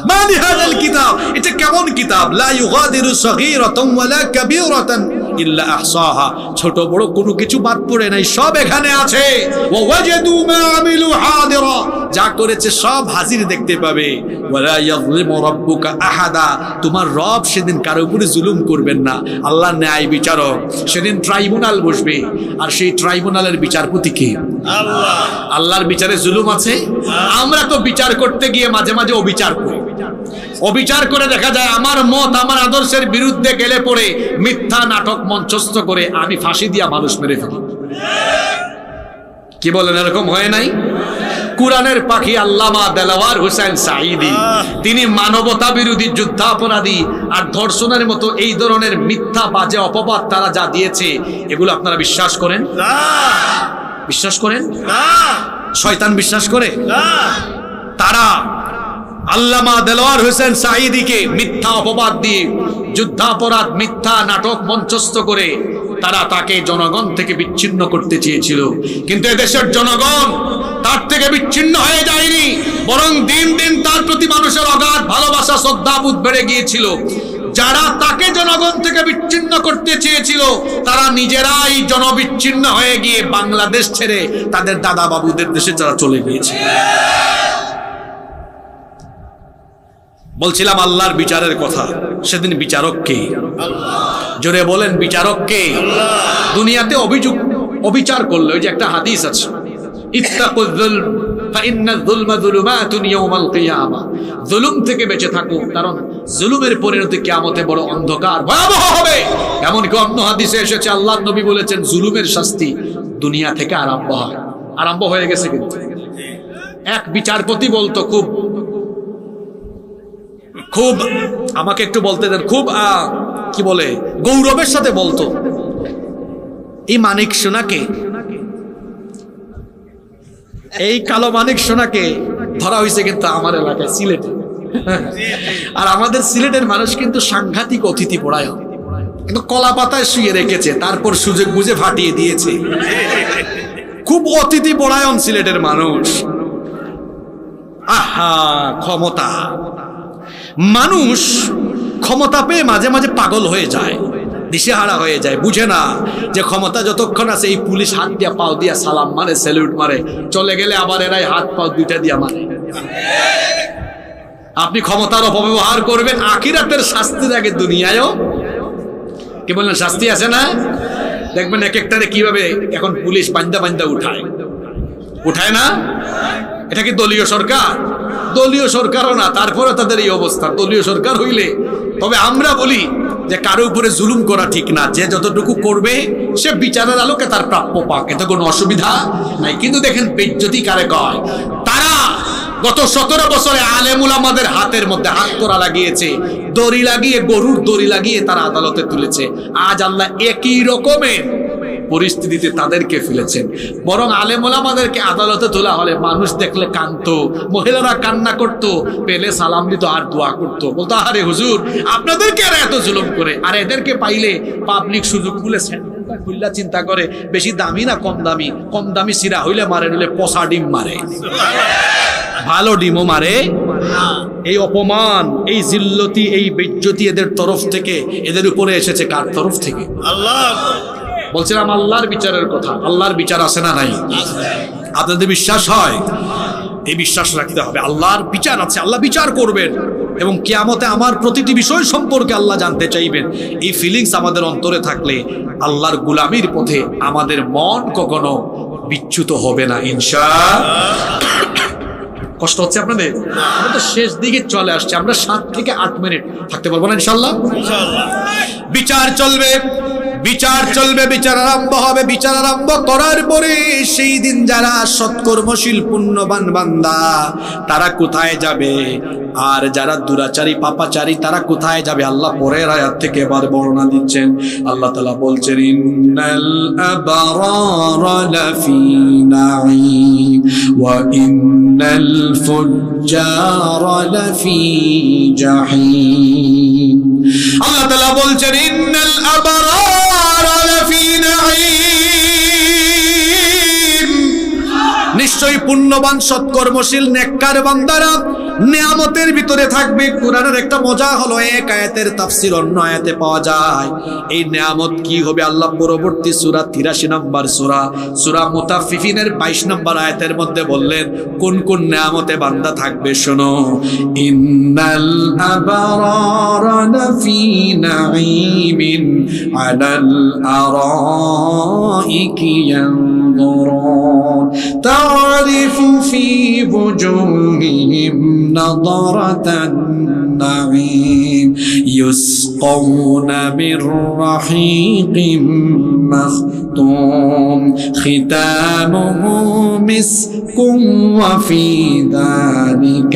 মালি হাযাল কিতাব, এটা কেমন কিতাব? লা ইউগাদিরু সগীরাতান ওয়ালা কাবীরাতান ইল্লা আহসাহা, ছোট বড় কোনো কিছু বাদ পড়ে নাই, সব এখানে আছে। ওয়া ওয়াজাদু মা আমিলু হাদিরা, যা করেছে সব হাজির দেখতে পাবে। ওয়ালা ইয়াযলিমু রাব্বুকা আহাদা, তোমার রব সেদিন কারো উপরে জুলুম করবেন না। আল্লাহ ন্যায় বিচারক, সেদিন ট্রাইব্যুনাল বসবে, আর সেই ট্রাইব্যুনালের বিচারপতি কে? আল্লাহ। আল্লাহর বিচারে জুলুম আছে? আমরা তো বিচার করতে গিয়ে মাঝে মাঝে অবিচার করি। অবিচার করে দেখা যায় আমার মত আমার আদর্শের বিরুদ্ধে গেলে পড়ে মিথ্যা নাটক মঞ্চস্থ করে আমি ফাঁসি দিয়া মানুষ মেরে ফেলি। কি বলেন, এরকম হয় নাই? কুরআনের পাখি আল্লামা দেলাওয়ার হোসেন সাঈদী, তিনি মানবতা বিরোধী যুদ্ধাপরাধী আর ধর্ষণের মতো এই ধরনের মিথ্যা বাজে অপবাদ তারা যা দিয়েছে, এগুলো আপনারা বিশ্বাস করেন? বিশ্বাস করেন? শয়তান বিশ্বাস করে? তারা আল্লামা দেলাওয়ার হোসেন সাঈদীকে মিথ্যা অপবাদ দিয়ে যুদ্ধাপরাধ মিথ্যা নাটক মঞ্চস্থ করে তারা তাকে জনগণ থেকে বিচ্ছিন্ন করতে চেয়েছিল, কিন্তু এদেশের জনগণ তার থেকে বিচ্ছিন্ন হয়ে যায়নি, বরং দিন দিন তার প্রতি মানুষের অগাধ ভালোবাসা শ্রদ্ধাবোধ বেড়ে গিয়েছিল। যারা তাকে জনগণ থেকে বিচ্ছিন্ন করতে চেয়েছিল, তারা নিজেরাই জনবিচ্ছিন্ন হয়ে গিয়ে বাংলাদেশ ছেড়ে তাদের দাদা বাবুদের দেশে তারা চলে গিয়েছে। বলছিলাম আল্লাহর বিচারের কথা, সেদিন বিচারক কে? জোরে বলেন, বিচারক কে? দুনিয়াতে অবিচার করলে, ওই যে একটা হাদিস আছে, ইত্তাকুয যুলম ফাইন্নায যুলমা যুলুমাতুন ইয়াওমাল কিয়ামা, জুলুম থেকে বেঁচে থাকো, কারণ জুলুমের পরিণতি কিয়ামতে বড় অন্ধকার ভয়াবহ হবে। এমনকি অন্য হাদিসে এসেছে, আল্লাহর নবী বলেছেন জুলুমের শাস্তি দুনিয়া থেকে আরম্ভ হয়ে গেছে। কিন্তু এক বিচারপতি বলতো, খুব আমাকে একটু বলতে দেন, খুব কি বলে গৌরবের সাথে বলতো, এই মানিক সোনাকে, এই কালো মানিক সোনাকে ধরা হয়েছে কিন্তু আমার এলাকায় সিলেটে। আর আমাদের সিলেটের মানুষ কিন্তু সাংঘাতিক অতিথি পরায়ণ, কিন্তু কলা পাতায় শুয়ে রেখেছে, তারপর সুযোগ বুঝে ফাটিয়ে দিয়েছে। খুব অতিথি পরায়ণ সিলেটের মানুষ। আহা, ক্ষমতা! মানুষ ক্ষমতা পেয়ে মাঝে মাঝে পাগল হয়ে যায়, দিশেহারা হয়ে যায়, বুঝে না যে ক্ষমতা যতক্ষণ আছে এই পুলিশ হাত দিয়া পাও দিয়া সালাম মারে, স্যালুট মারে, চলে গেলে আবার এরাই হাত পাও দুইটা দিয়া মারে। আপনি ক্ষমতার অপব্যবহার করবেন, আখিরাতের শাস্তির আগে দুনিয়ায়ও কি বললেন শাস্তি আছে না? দেখবেন এক একটারে কিভাবে এখন পুলিশ বান্দা উঠায় না? এটা কি দলীয় সরকার? দলীয় সরকারও না, তারপরে তাদের এই অবস্থা। দলীয় সরকার হইলে তবে আমরা বলি যে কারো উপরে জুলুম করা ঠিক না, যে যতটুকু করবে সে বিচারের আলোকে তার প্রাপ্য পাক, এতে কোনো অসুবিধা নাই। কিন্তু দেখেন বেইজ্জতি কারে কয়? তারা গত 17 বছরে আলেম উলামাদের হাতের মধ্যে হাত করা লাগিয়েছে, দড়ি লাগিয়ে, গরুর দড়ি লাগিয়ে তারা আদালতে তুলেছে। আজ আল্লাহ একই রকমের পরিস্থিতিতে তাদেরকে ফেলেছেন। বরং আলেম ওলামাদেরকে আদালতে তোলা হলে মানুষ দেখলে কাঁদতো, মহিলারা কান্না করতো, পেলে সালাম দিত আর দোয়া করতো, বলতো আরে হুজুর আপনাদেরকে আর এত জুলুম করে, আর এদেরকে পাইলে পাবলিক সুযোগ খুলেছেন খুললা চিন্তা করে বেশি দামি না কম দামি, কম দামি সিরা হইলে মারে, নইলে পচা ডিম মারে, ভালো ডিমও মারে। এই অপমান, এই জিল্লতি, এই বেজ্জতি এদের তরফ থেকে, এদের উপরে এসেছে কার তরফ থেকে? আল্লাহ। বলছিলাম আল্লাহর বিচারের কথা। আল্লাহর বিচার আছে না নাই? আপনাদের বিশ্বাস হয়? এই বিশ্বাস রাখতে হবে আল্লাহর বিচার আছে, আল্লাহ বিচার করবেন এবং কিয়ামতে আমার প্রতিটি বিষয় সম্পর্কে আল্লাহ জানতে চাইবেন। এই ফিলিংস আমাদের অন্তরে থাকলে আল্লাহর গুলামির পথে আমাদের মন কখনো বিচ্যুত হবে না ইনশাআল্লাহ। কষ্ট হচ্ছে আপনাদের? আমরা তো শেষ দিকে চলে আসছে, আমরা 7 থেকে 8 মিনিট থাকতে পারবো না ইনশাআল্লাহ। বিচার চলবে, বিচার চলবে, বিচার আরম্ভ হবে। বিচার আরম্ভ করার পরে সেই দিন যারা সৎকর্মশীল পুণ্যবান বান্দা তারা কোথায় যাবে, আর যারা দুরাচারী পাপাচারী তারা কোথায় যাবে, আল্লাহ পরের আয়াত থেকে এবার বর্ণনা দিচ্ছেন। আল্লাহ তাআলা বলছেন ইন্নাল আবরারা লাফি নাঈম ওয়া ইন্নাল ফুজ্জারা লাফি জাহিম। আল্লাহ তাআলা বলছেন ইন্নাল আবরারা লাফি নাঈম, নিশ্চয়ই পুণ্যবান সৎকর্মশীল নেককার বান্দারা নিয়ামতের ভিতরে থাকবে। কোরআনের একটা মজা হলো এক আয়াতের তাফসীর অন্য আয়াতে পাওয়া যায়। এই নিয়ামত কি হবে আল্লাহ পরবর্তী সূরা 83 নম্বর সূরা মুতাফফিফিনের 22 নম্বর আয়াতের মধ্যে বললেন কোন কোন নিয়ামতে বান্দা থাকবে। শোনো, ইন্নাল আবরারা লাফি নাঈমিন আলাল আরাইকি ইয়ানজুরুন তারিফু ফি বুজুহিহিম نظرة النعيم يسقون من رحيق مختوم ختامه مسك وفي ذلك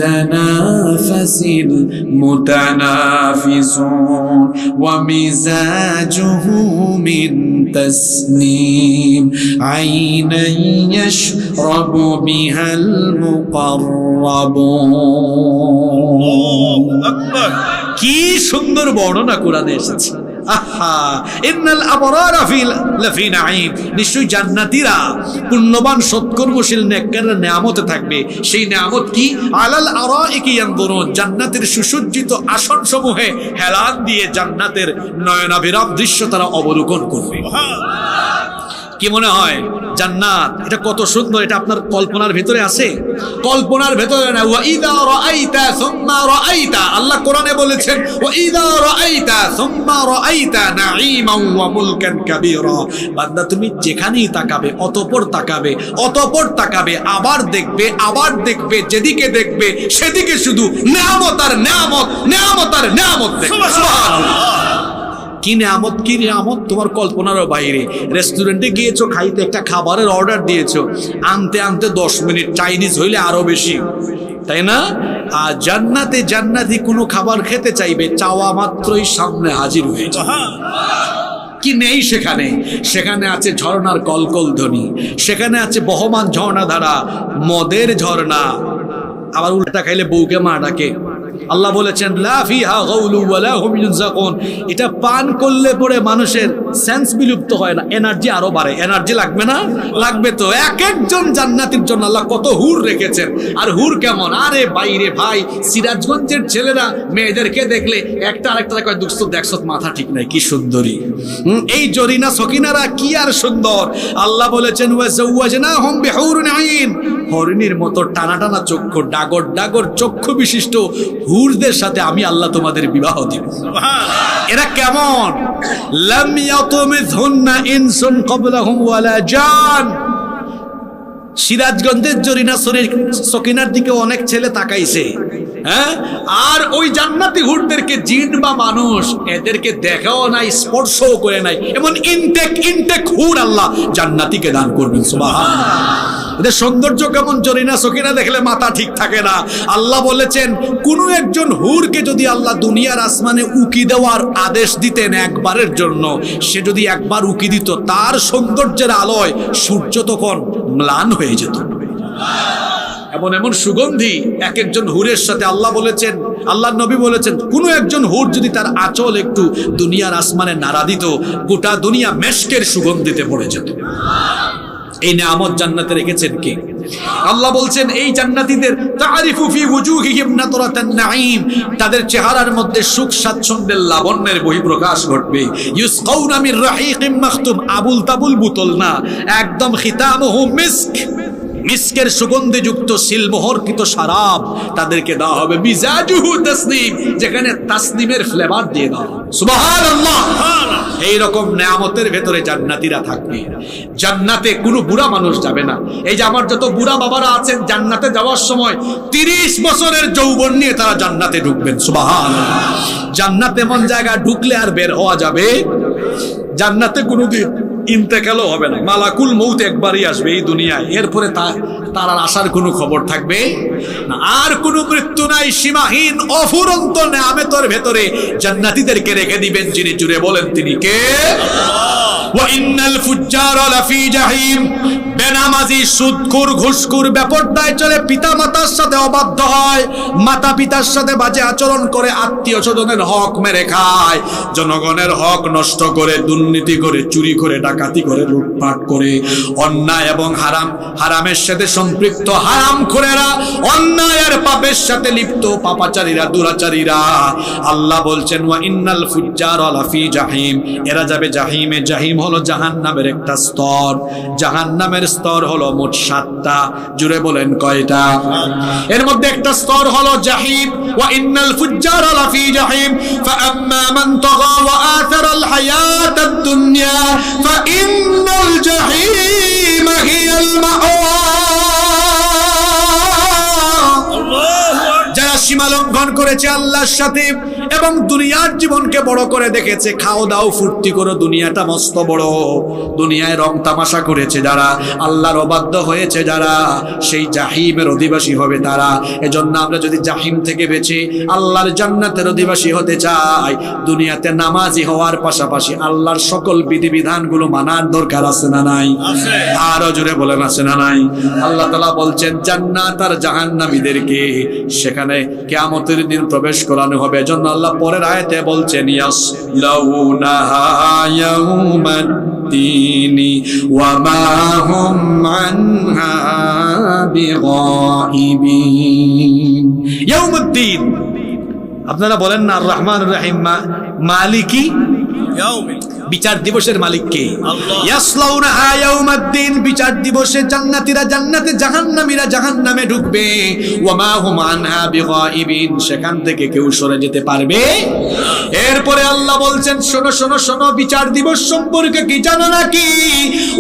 فليتنافس المتنافسون ومزاجه من تسنيم عينا يشرب بها কি সুন্দর বর্ণনা কোরআনে এসেছে। আহা, ইন্নাল আবরারা লাফি নাঈম, নিশ্চয়ই জান্নাতীরা পুণ্যবান সৎকর্মশীল নেককাররা নিয়ামতে থাকবে। সেই নিয়ামত কি? আলাল আরাইকি ইয়ানজুরুন, জান্নাতের সুসজ্জিত আসনসমূহে হেলান দিয়ে জান্নাতের নয়নাভিরাম দৃশ্য তারা অবলোকন করবে। কি মনে হয় জান্নাত এটা কত সুন্দর, এটা আপনার কল্পনার ভিতরে আছে? কল্পনার ভিতরে না। ওয়া ইযা রাআইতা সুম্মা রাআইতা, আল্লাহ কোরআনে বলেছেন ওয়া ইযা রাআইতা সুম্মা রাআইতা নাঈমান ওয়া মুলকান কাবীরা, বান্দা তুমি যেখানেই তাকাবে অতঃপর তাকাবে, অতঃপর তাকাবে, আবার দেখবে, আবার দেখবে, যেদিকে দেখবে সেদিকে শুধু নিয়ামত আর নিয়ামত, নিয়ামত আর নিয়ামত দেখবে। সুবহানাল্লাহ। কি নিয়ামত, কি নিয়ামত তোমার কল্পনারও বাইরে। রেস্টুরেন্টে গিয়েছো খাইতে, একটা খাবারের অর্ডার দিয়েছো, আনতে আনতে 10 মিনিট, চাইনিজ হইলে আরো বেশি, তাই না? আর জান্নাতে জান্নাতি কোনো খাবার খেতে চাইবে, চাওয়া মাত্রই সামনে হাজির হয়ে যায়। কি নেই সেখানে? সেখানে আছে ঝর্ণার কলকল ধ্বনি, সেখানে আছে বহমান ঝর্ণাধারা, মদের ঝর্ণা। আবার উল্টা খাইলে বউকে মা ডাকে। আল্লাহ বলেছেন লা ফিহা গাউলু ওয়ালা হুম ইউনজাকুন, এটা পান করলে পরে মানুষের সেন্স বিলুপ্ত হয় না, এনার্জি আরো বাড়ে। এনার্জি লাগবে না? লাগবে তো। এক একজন জান্নাতীর জন্য আল্লাহ কত হুর রেখেছেন। আর হুর কেমন? আরে বাইরে ভাই, সিরাজগঞ্জের ছেলেরা মেয়েদেরকে দেখলে একটা আরেকটা কয় দুঃস্থ দেখছ মাথা ঠিক নাই, কি সুন্দরী। এই জরিনা সকিনারা কি আর সুন্দর। আল্লাহ বলেছেন ওয়া যাওয়াজনাহুম বিহুরুন আইন, হরিণীর মতো টানা টানা চক্ষু, ডাগর ডাগর চক্ষু বিশিষ্ট হুরদের সাথে আমি আল্লাহ তোমাদের বিবাহ দিব। এরা কেমন? লাম ইয়াতুমিযহুন্না ইনসুন ক্বাবলাহুম ওয়ালা জান। সিরাজগঞ্জের জরিনা সকিনার দিকে অনেক ছেলে তাকাইছে, হ্যাঁ, আর ওই জান্নাতি হুরদেরকে জিন বা মানুষ এদেরকে দেখাও নাই, স্পর্শও করে নাই। এমন ইনটেক হুর আল্লাহ জান্নাতীকে দান করবেন। সুবহানাল্লাহ। এদের সৌন্দর্য কেমন জরিনা সকিনা দেখলে মাথা ঠিক থাকে না। আল্লাহ বলেছেন কোনো একজন হুরকে যদি আল্লাহ দুনিয়ার আসমানে উকি দেওয়ার আদেশ দিতেন একবারের জন্য, সে যদি একবার উকি দিত, তার সৌন্দর্যের আলোয় সূর্য তখন ম্লান হয়ে যেত। এমন এমন সুগন্ধি এক একজন হুরের সাথে। আল্লাহ বলেছেন, আল্লাহ নবী বলেছেন, কোনো একজন হুর যদি তার আঁচল একটু দুনিয়ার আসমানে নাড়া দিত, গোটা দুনিয়া মেশকের সুগন্ধিতে পড়ে যেত। এই নিয়ামত জান্নাতে রেখেছেন কে? আল্লাহ বলছেন এই জান্নাতীদের তারিফু ফি ওয়ুজুহিহিম নাদরাতান নাঈম, তাদের চেহারার মধ্যে সুখ স্বাচ্ছন্দ্যের লাবণ্যের বহিঃপ্রকাশ ঘটবে। ইউসকাউনা মির রাহিকিম মাখতুম, আবুল তাবুল বোতল না, একদম খিতামুহু মিস্ক, মিস্কের সুগন্ধে যুক্ত সিলমোহরকৃত শরাব তাদেরকে দেওয়া হবে। মিজাজুহু তাসনিম, যেখানে তাসনিমের ফ্লেভার দিয়ে দেওয়া হবে। সুবহানাল্লাহ। এই রকম নিয়ামতের ভেতরে জান্নাতীরা থাকবে। জান্নাতে কোনো বুড়া মানুষ যাবে না। এই যে আমার যত বুড়া বাবারা আছেন, জান্নাতে যাওয়ার সময় 30 বছরের যৌবন নিয়ে তারা জান্নাতে ঢুকবেন। সুবহানাল্লাহ। জান্নাতে এমন জায়গা ঢুকলে আর বের হওয়া যাবে। জান্নাতে কোনোদিন ইন্তেকালও হবে না। মালাকুল মউত একবারই আসবে এই দুনিয়ায়, এরপরে তার আর আসার কোনো খবর থাকবে না। আর কোনো মৃত্যু নাই। সীমাহীন অফুরন্ত নেয়ামতের ভেতরে জান্নাতীদেরকে রেখে দিবেন যিনি। জুড়ে বলেন তিনি কে? ওয়া ইন্নাল ফুজ্জারা লাফি জাহিম, বেনামাজি, সুদখোর, ঘুষখোর, বেপরদায় চলে, পিতা মাতার সাথে অবাধ্য হয়, মাতা পিতার সাথে বাজে আচরণ করে, আত্মীয় স্বজনের হক মেরে খায়, জনগণের হক নষ্ট করে, দুর্নীতি করে, চুরি করে, ডাকাতি করে, লুটপাট করে, অন্যায় এবং হারামের সাথে সম্পৃক্ত হারামখোরেরা, অন্যায় আর পাপের সাথে লিপ্ত পাপাচারীরা, দুরাচারীরা। আল্লাহ বলছেন ওয়া ইন্নাল ফুজ্জারা লাফি জাহিম, এরা যাবে জাহিমে। জাহিম হলো জাহান্নামের একটা স্তর। জাহান্নামের স্তর হলো মোট 7টা। জুড়ে বলেন কয়টা? এর মধ্যে একটা স্তর হলো জাহিম। ওয়া ইন্নাল ফুজ্জারা লাফি জাহিম ফাআম্মা মান তাগা ওয়া আথারাল হায়াতাদ দুনিয়া ফাইন্নাল জাহিমা হিয়াল মাওয়া। যারা সীমা লঙ্ঘন করেছে আল্লাহর সাথে এবং দুনিয়ার জীবনকে বড় করে দেখেছে, খাও দাও ফুর্তি করো, দুনিয়াটা মস্ত বড়, দুনিয়ায় রং তামাশা করেছে যারা, আল্লাহর অবাধ্য হয়েছে যারা, সেই জাহিমের অধিবাসী হবে তারা। এজন্য আমরা যদি জাহিম থেকে বেঁচে আল্লাহর জান্নাতের অধিবাসী হতে চাই, দুনিয়াতে নামাজি হওয়ার পাশাপাশি আল্লাহর সকল বিধিবিধানগুলো মানার দরকার আছে না নাই? আরো জোরে বলেন আছে না নাই? আল্লাহ তাআলা বলছেন জান্নাত আর জাহান্নামীদেরকে সেখানে কিয়ামতের দিন প্রবেশ করানো হবে। এজন্য আল্লাহ পরের আয়াতে বলছেন ইয়াসলাউনাহা ইয়াউমাদ্দিনি ওয়া মা হুম আনহা বিগাইবিন। ইয়াউমুদ্দিন, আপনারা বলেন না আর রহমান রহিম মালিকি ইয়াউমিন, বিচার দিবসের মালিক কে? ইয়াসলাউনাহা ইয়াউমাদ্দিন, বিচার দিবসে জান্নাতীরা জান্নাতে, জাহান্নামীরা জাহান্নামে ঢুকবে। ওয়া মা হুম আনহা বিগাইবিন, সেখান থেকে কেউ সরে যেতে পারবে। এরপরে আল্লাহ বলছেন শোনো শোনো শোনো, বিচার দিবস সম্পর্কে কি জানো নাকি?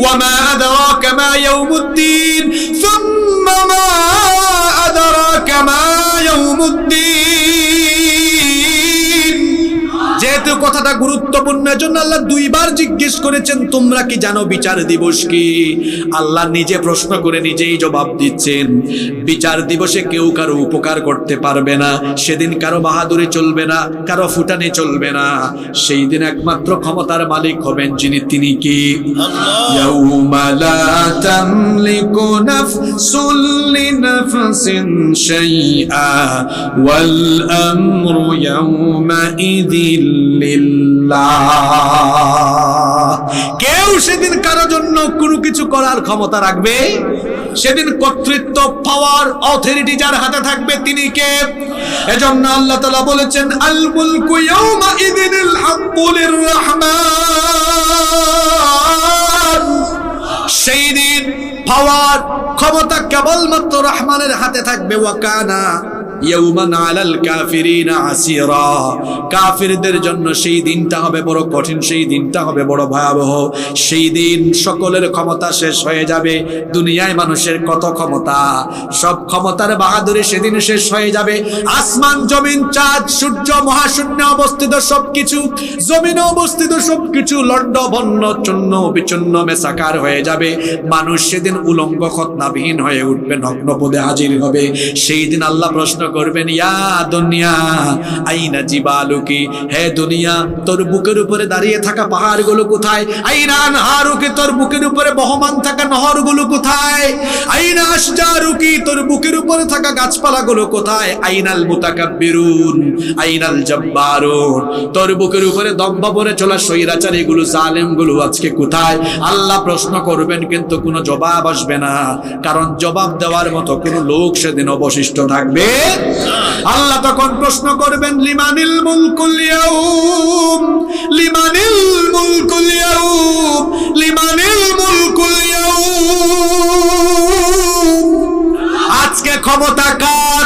ওয়া মা আদরাকা মা ইয়াউমুদ্দিন সুম্মা মা আদরাকা মা ইয়াউমুদ্দিন। যেহেতু কথাটা গুরুত্বপূর্ণ, এজন্য আল্লাহ 2 বার জিজ্ঞেস করেছেন তোমরা কি জানো বিচার দিবস কি? আল্লাহ নিজে প্রশ্ন করে নিজেই জবাব দিচ্ছেন। বিচার দিবসে কেউ কারো উপকার করতে পারবে না, সেদিন কারো বাহাদুরি চলবে না, কারো ফুটানি চলবে না। সেই দিন একমাত্র ক্ষমতার মালিক হবেন যিনি, তিনি কি? ইয়াউমা লা তামলিকু নাফসুন লিনাফসিন শাইআ ওয়াল আমরু ইয়াউমা ইযিল লিল্লাহ। কেউ সেদিন কারো জন্য কোনো কিছু করার ক্ষমতা রাখবে? সেদিন কর্তৃত্ব, পাওয়ার, অথরিটি যার হাতে থাকবে তিনি কে? এজন্য আল্লাহ তাআলা বলেছেন আল মুলকু ইয়াউমা ইযিনিল হাক্কু লিররহমান। সেই দিন পাওয়ার, ক্ষমতা কেবলমাত্র রহমানের হাতে থাকবে। ওয়া কানা ইয়াউমান আলাল কাফিরিনা আসিরা, কাফিরদের জন্য সেই দিনটা হবে বড় কঠিন, সেই দিনটা হবে বড় ভয়াবহ। সেই দিন সকলের ক্ষমতা শেষ হয়ে যাবে। দুনিয়ায় মানুষের কত ক্ষমতা, সব ক্ষমতার বাহাদুরি সেদিন শেষ হয়ে যাবে। আসমান, জমিন, চাঁদ, সূর্য, মহাশূন্যে অবস্থিত সবকিছু, জমিনে অবস্থিত সবকিছু লণ্ডভণ্ড, চূর্ণ বিচূর্ণ মেসাকার হয়ে যাবে। মানুষ সেদিন উলঙ্গ খতনাবিহীন হয়ে উঠবে, নগ্ন পদে হাজির হবে। সেই দিন আল্লাহ প্রশ্ন করবেন, ইয়া দুনিয়া আইনা জিবালুকি, হে দুনিয়া তোর বুকের উপরে দাঁড়িয়ে থাকা পাহাড়গুলো কোথায়? আইনা আনহারুকি, তোর বুকের উপরে বহমান থাকা নহরগুলো কোথায়? আইনা আশজারুকি, তোর বুকের উপরে থাকা গাছপালাগুলো কোথায়? আইনাল মুতাকাব্বিরুন আইনাল জাব্বারুন, তোর বুকের উপরে দম্ভ ভরে চলা স্বৈরাচারীগুলো, জালেমগুলো আজকে কোথায়? আল্লাহ প্রশ্ন করবেন, কিন্তু কোনো জবাব আসবে না, কারণ জবাব দেওয়ার মতো কোনো লোক সেদিন অবশিষ্ট থাকবে। আল্লাহ তখন প্রশ্ন করবেন, লিমানিল মুলকুল ইয়াউম, লিমানিল মুলকুল ইয়াউম, লিমানিল মুলকুল ইয়াউম, আজকে ক্ষমতা কার?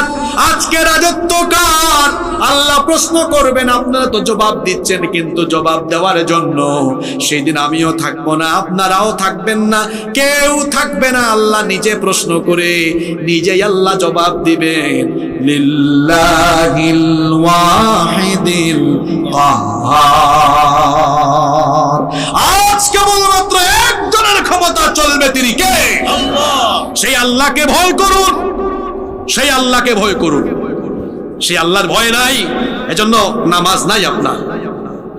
আজকে রাজত্ব কার? আল্লাহ প্রশ্ন করবেন। আপনারা তো জবাব দিচ্ছেন, কিন্তু জবাব দেওয়ার জন্য সেদিন আমিও থাকবো না, আপনারাও থাকবেন না, কেউ থাকবে না। আল্লাহ নিজে প্রশ্ন করে নিজেই আল্লাহ জবাব দিবেন, লিল্লাহিল ওয়াহিদিল কাহ্হার। আজ কেবলমাত্র একজনের ক্ষমতা চলবে, তিনি কে? আল্লাহ। সেই আল্লাহকে ভয় করুন, সেই আল্লাহকে ভয় করুন। সেই আল্লাহর ভয় নাই, এজন্য নামাজ নাই আপনার।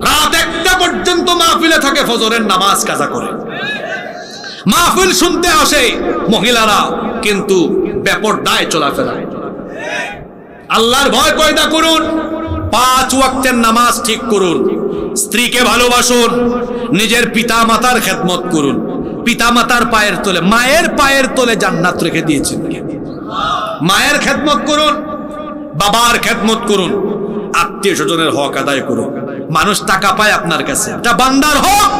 রাত 1টা পর্যন্ত মাহফিলে থাকে, ফজরের নামাজ কাজা করে। মাহফিল শুনতে আসে মহিলারা, কিন্তু বেপরদায় চলাফেরা। আল্লাহর ভয় পয়দা করুন, 5 ওয়াক্তের নামাজ ঠিক করুন, স্ত্রীকে ভালোবাসুন, নিজের পিতা মাতার খেদমত করুন। পিতা মাতার পায়ের তলে, মায়ের পায়ের তলে জান্নাত রেখে দিয়েছেন। মায়ের খেদমত করুন, বাবার খেদমত করুন, আত্মীয় স্বজনের হক আদায় করুন। মানুষ টাকা পায় আপনার কাছে, এটা বান্দার হক,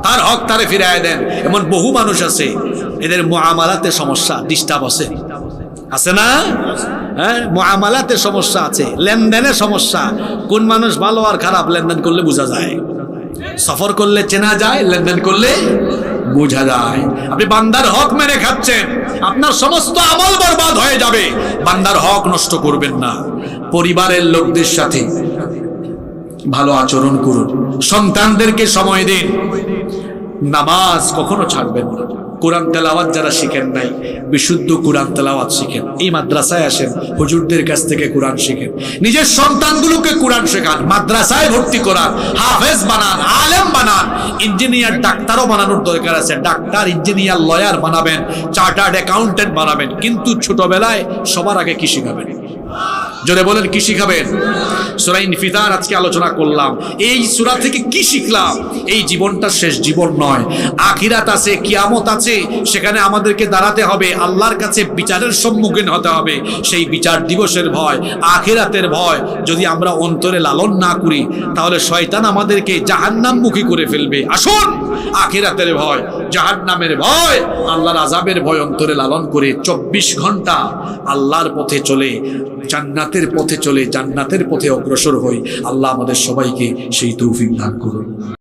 তার হক তারে ফিরায় দেন। এমন বহু মানুষ আছে, এদের মুআমালাতে সমস্যা, ডিস্টার্ব আছে না? হ্যাঁ, মুআমালাতে সমস্যা আছে, লেনদেনে সমস্যা। কোন মানুষ ভালো আর খারাপ লেনদেন করলে বোঝা যায়, সফর করলে চেনা যায়, লেনদেন করলে বোঝা যায়। আপনি বান্দার হক মেরে খাচ্ছেন, আপনার সমস্ত আমল বরবাদ হয়ে যাবে। বান্দার হক নষ্ট করবেন না। পরিবারের লোকদের সাথে ভালো আচরণ করুন, সন্তানদেরকে সময় দিন, নামাজ কখনো ছাড়বেন না। কোরআন তেলাওয়াত যারা শিখেন নাই, বিশুদ্ধ কোরআন তেলাওয়াত শিখেন। এই মাদ্রাসায় আসেন, হুজুরদের কাছ থেকে কোরআন শিখেন। নিজের সন্তানগুলোকে কোরআন শেখান, মাদ্রাসায় ভর্তি করান, হাফেজ বানান, আলেম বানান। ইঞ্জিনিয়ার ডাক্তারও বানানোর দরকার আছে, ডাক্তার, ইঞ্জিনিয়ার, লয়ার বানাবেন, চার্টার্ড অ্যাকাউন্টেন্ট বানাবেন। কিন্তু ছোটবেলায় সবার আগে কি শিখাবেন? জোরে বলেন, কি শিখাবেন? সূরা ইনফিতার আজকে আলোচনা করলাম। এই সূরা থেকে কি শিখলাম? এই জীবনটা শেষ জীবন নয়, আখিরাত আছে, কিয়ামত আছে। সেখানে আমাদেরকে দাঁড়াতে হবে, আল্লাহর কাছে বিচারের সম্মুখীন হতে হবে। সেই বিচার দিবসের ভয়, আখিরাতের ভয় যদি আমরা অন্তরে লালন না করি, তাহলে শয়তান আমাদেরকে জাহান্নামমুখী করে ফেলবে। আসুন, আখিরাতের ভয়, জাহান্নামের ভয়, আল্লাহর আযাবের ভয় অন্তরে লালন করে 24 ঘন্টা আল্লাহর পথে চলে, জান্নাতের পথে চলে, জান্নাতের পথে অগ্রসর হই। আল্লাহ আমাদের সবাইকে সেই তৌফিক দান করুন।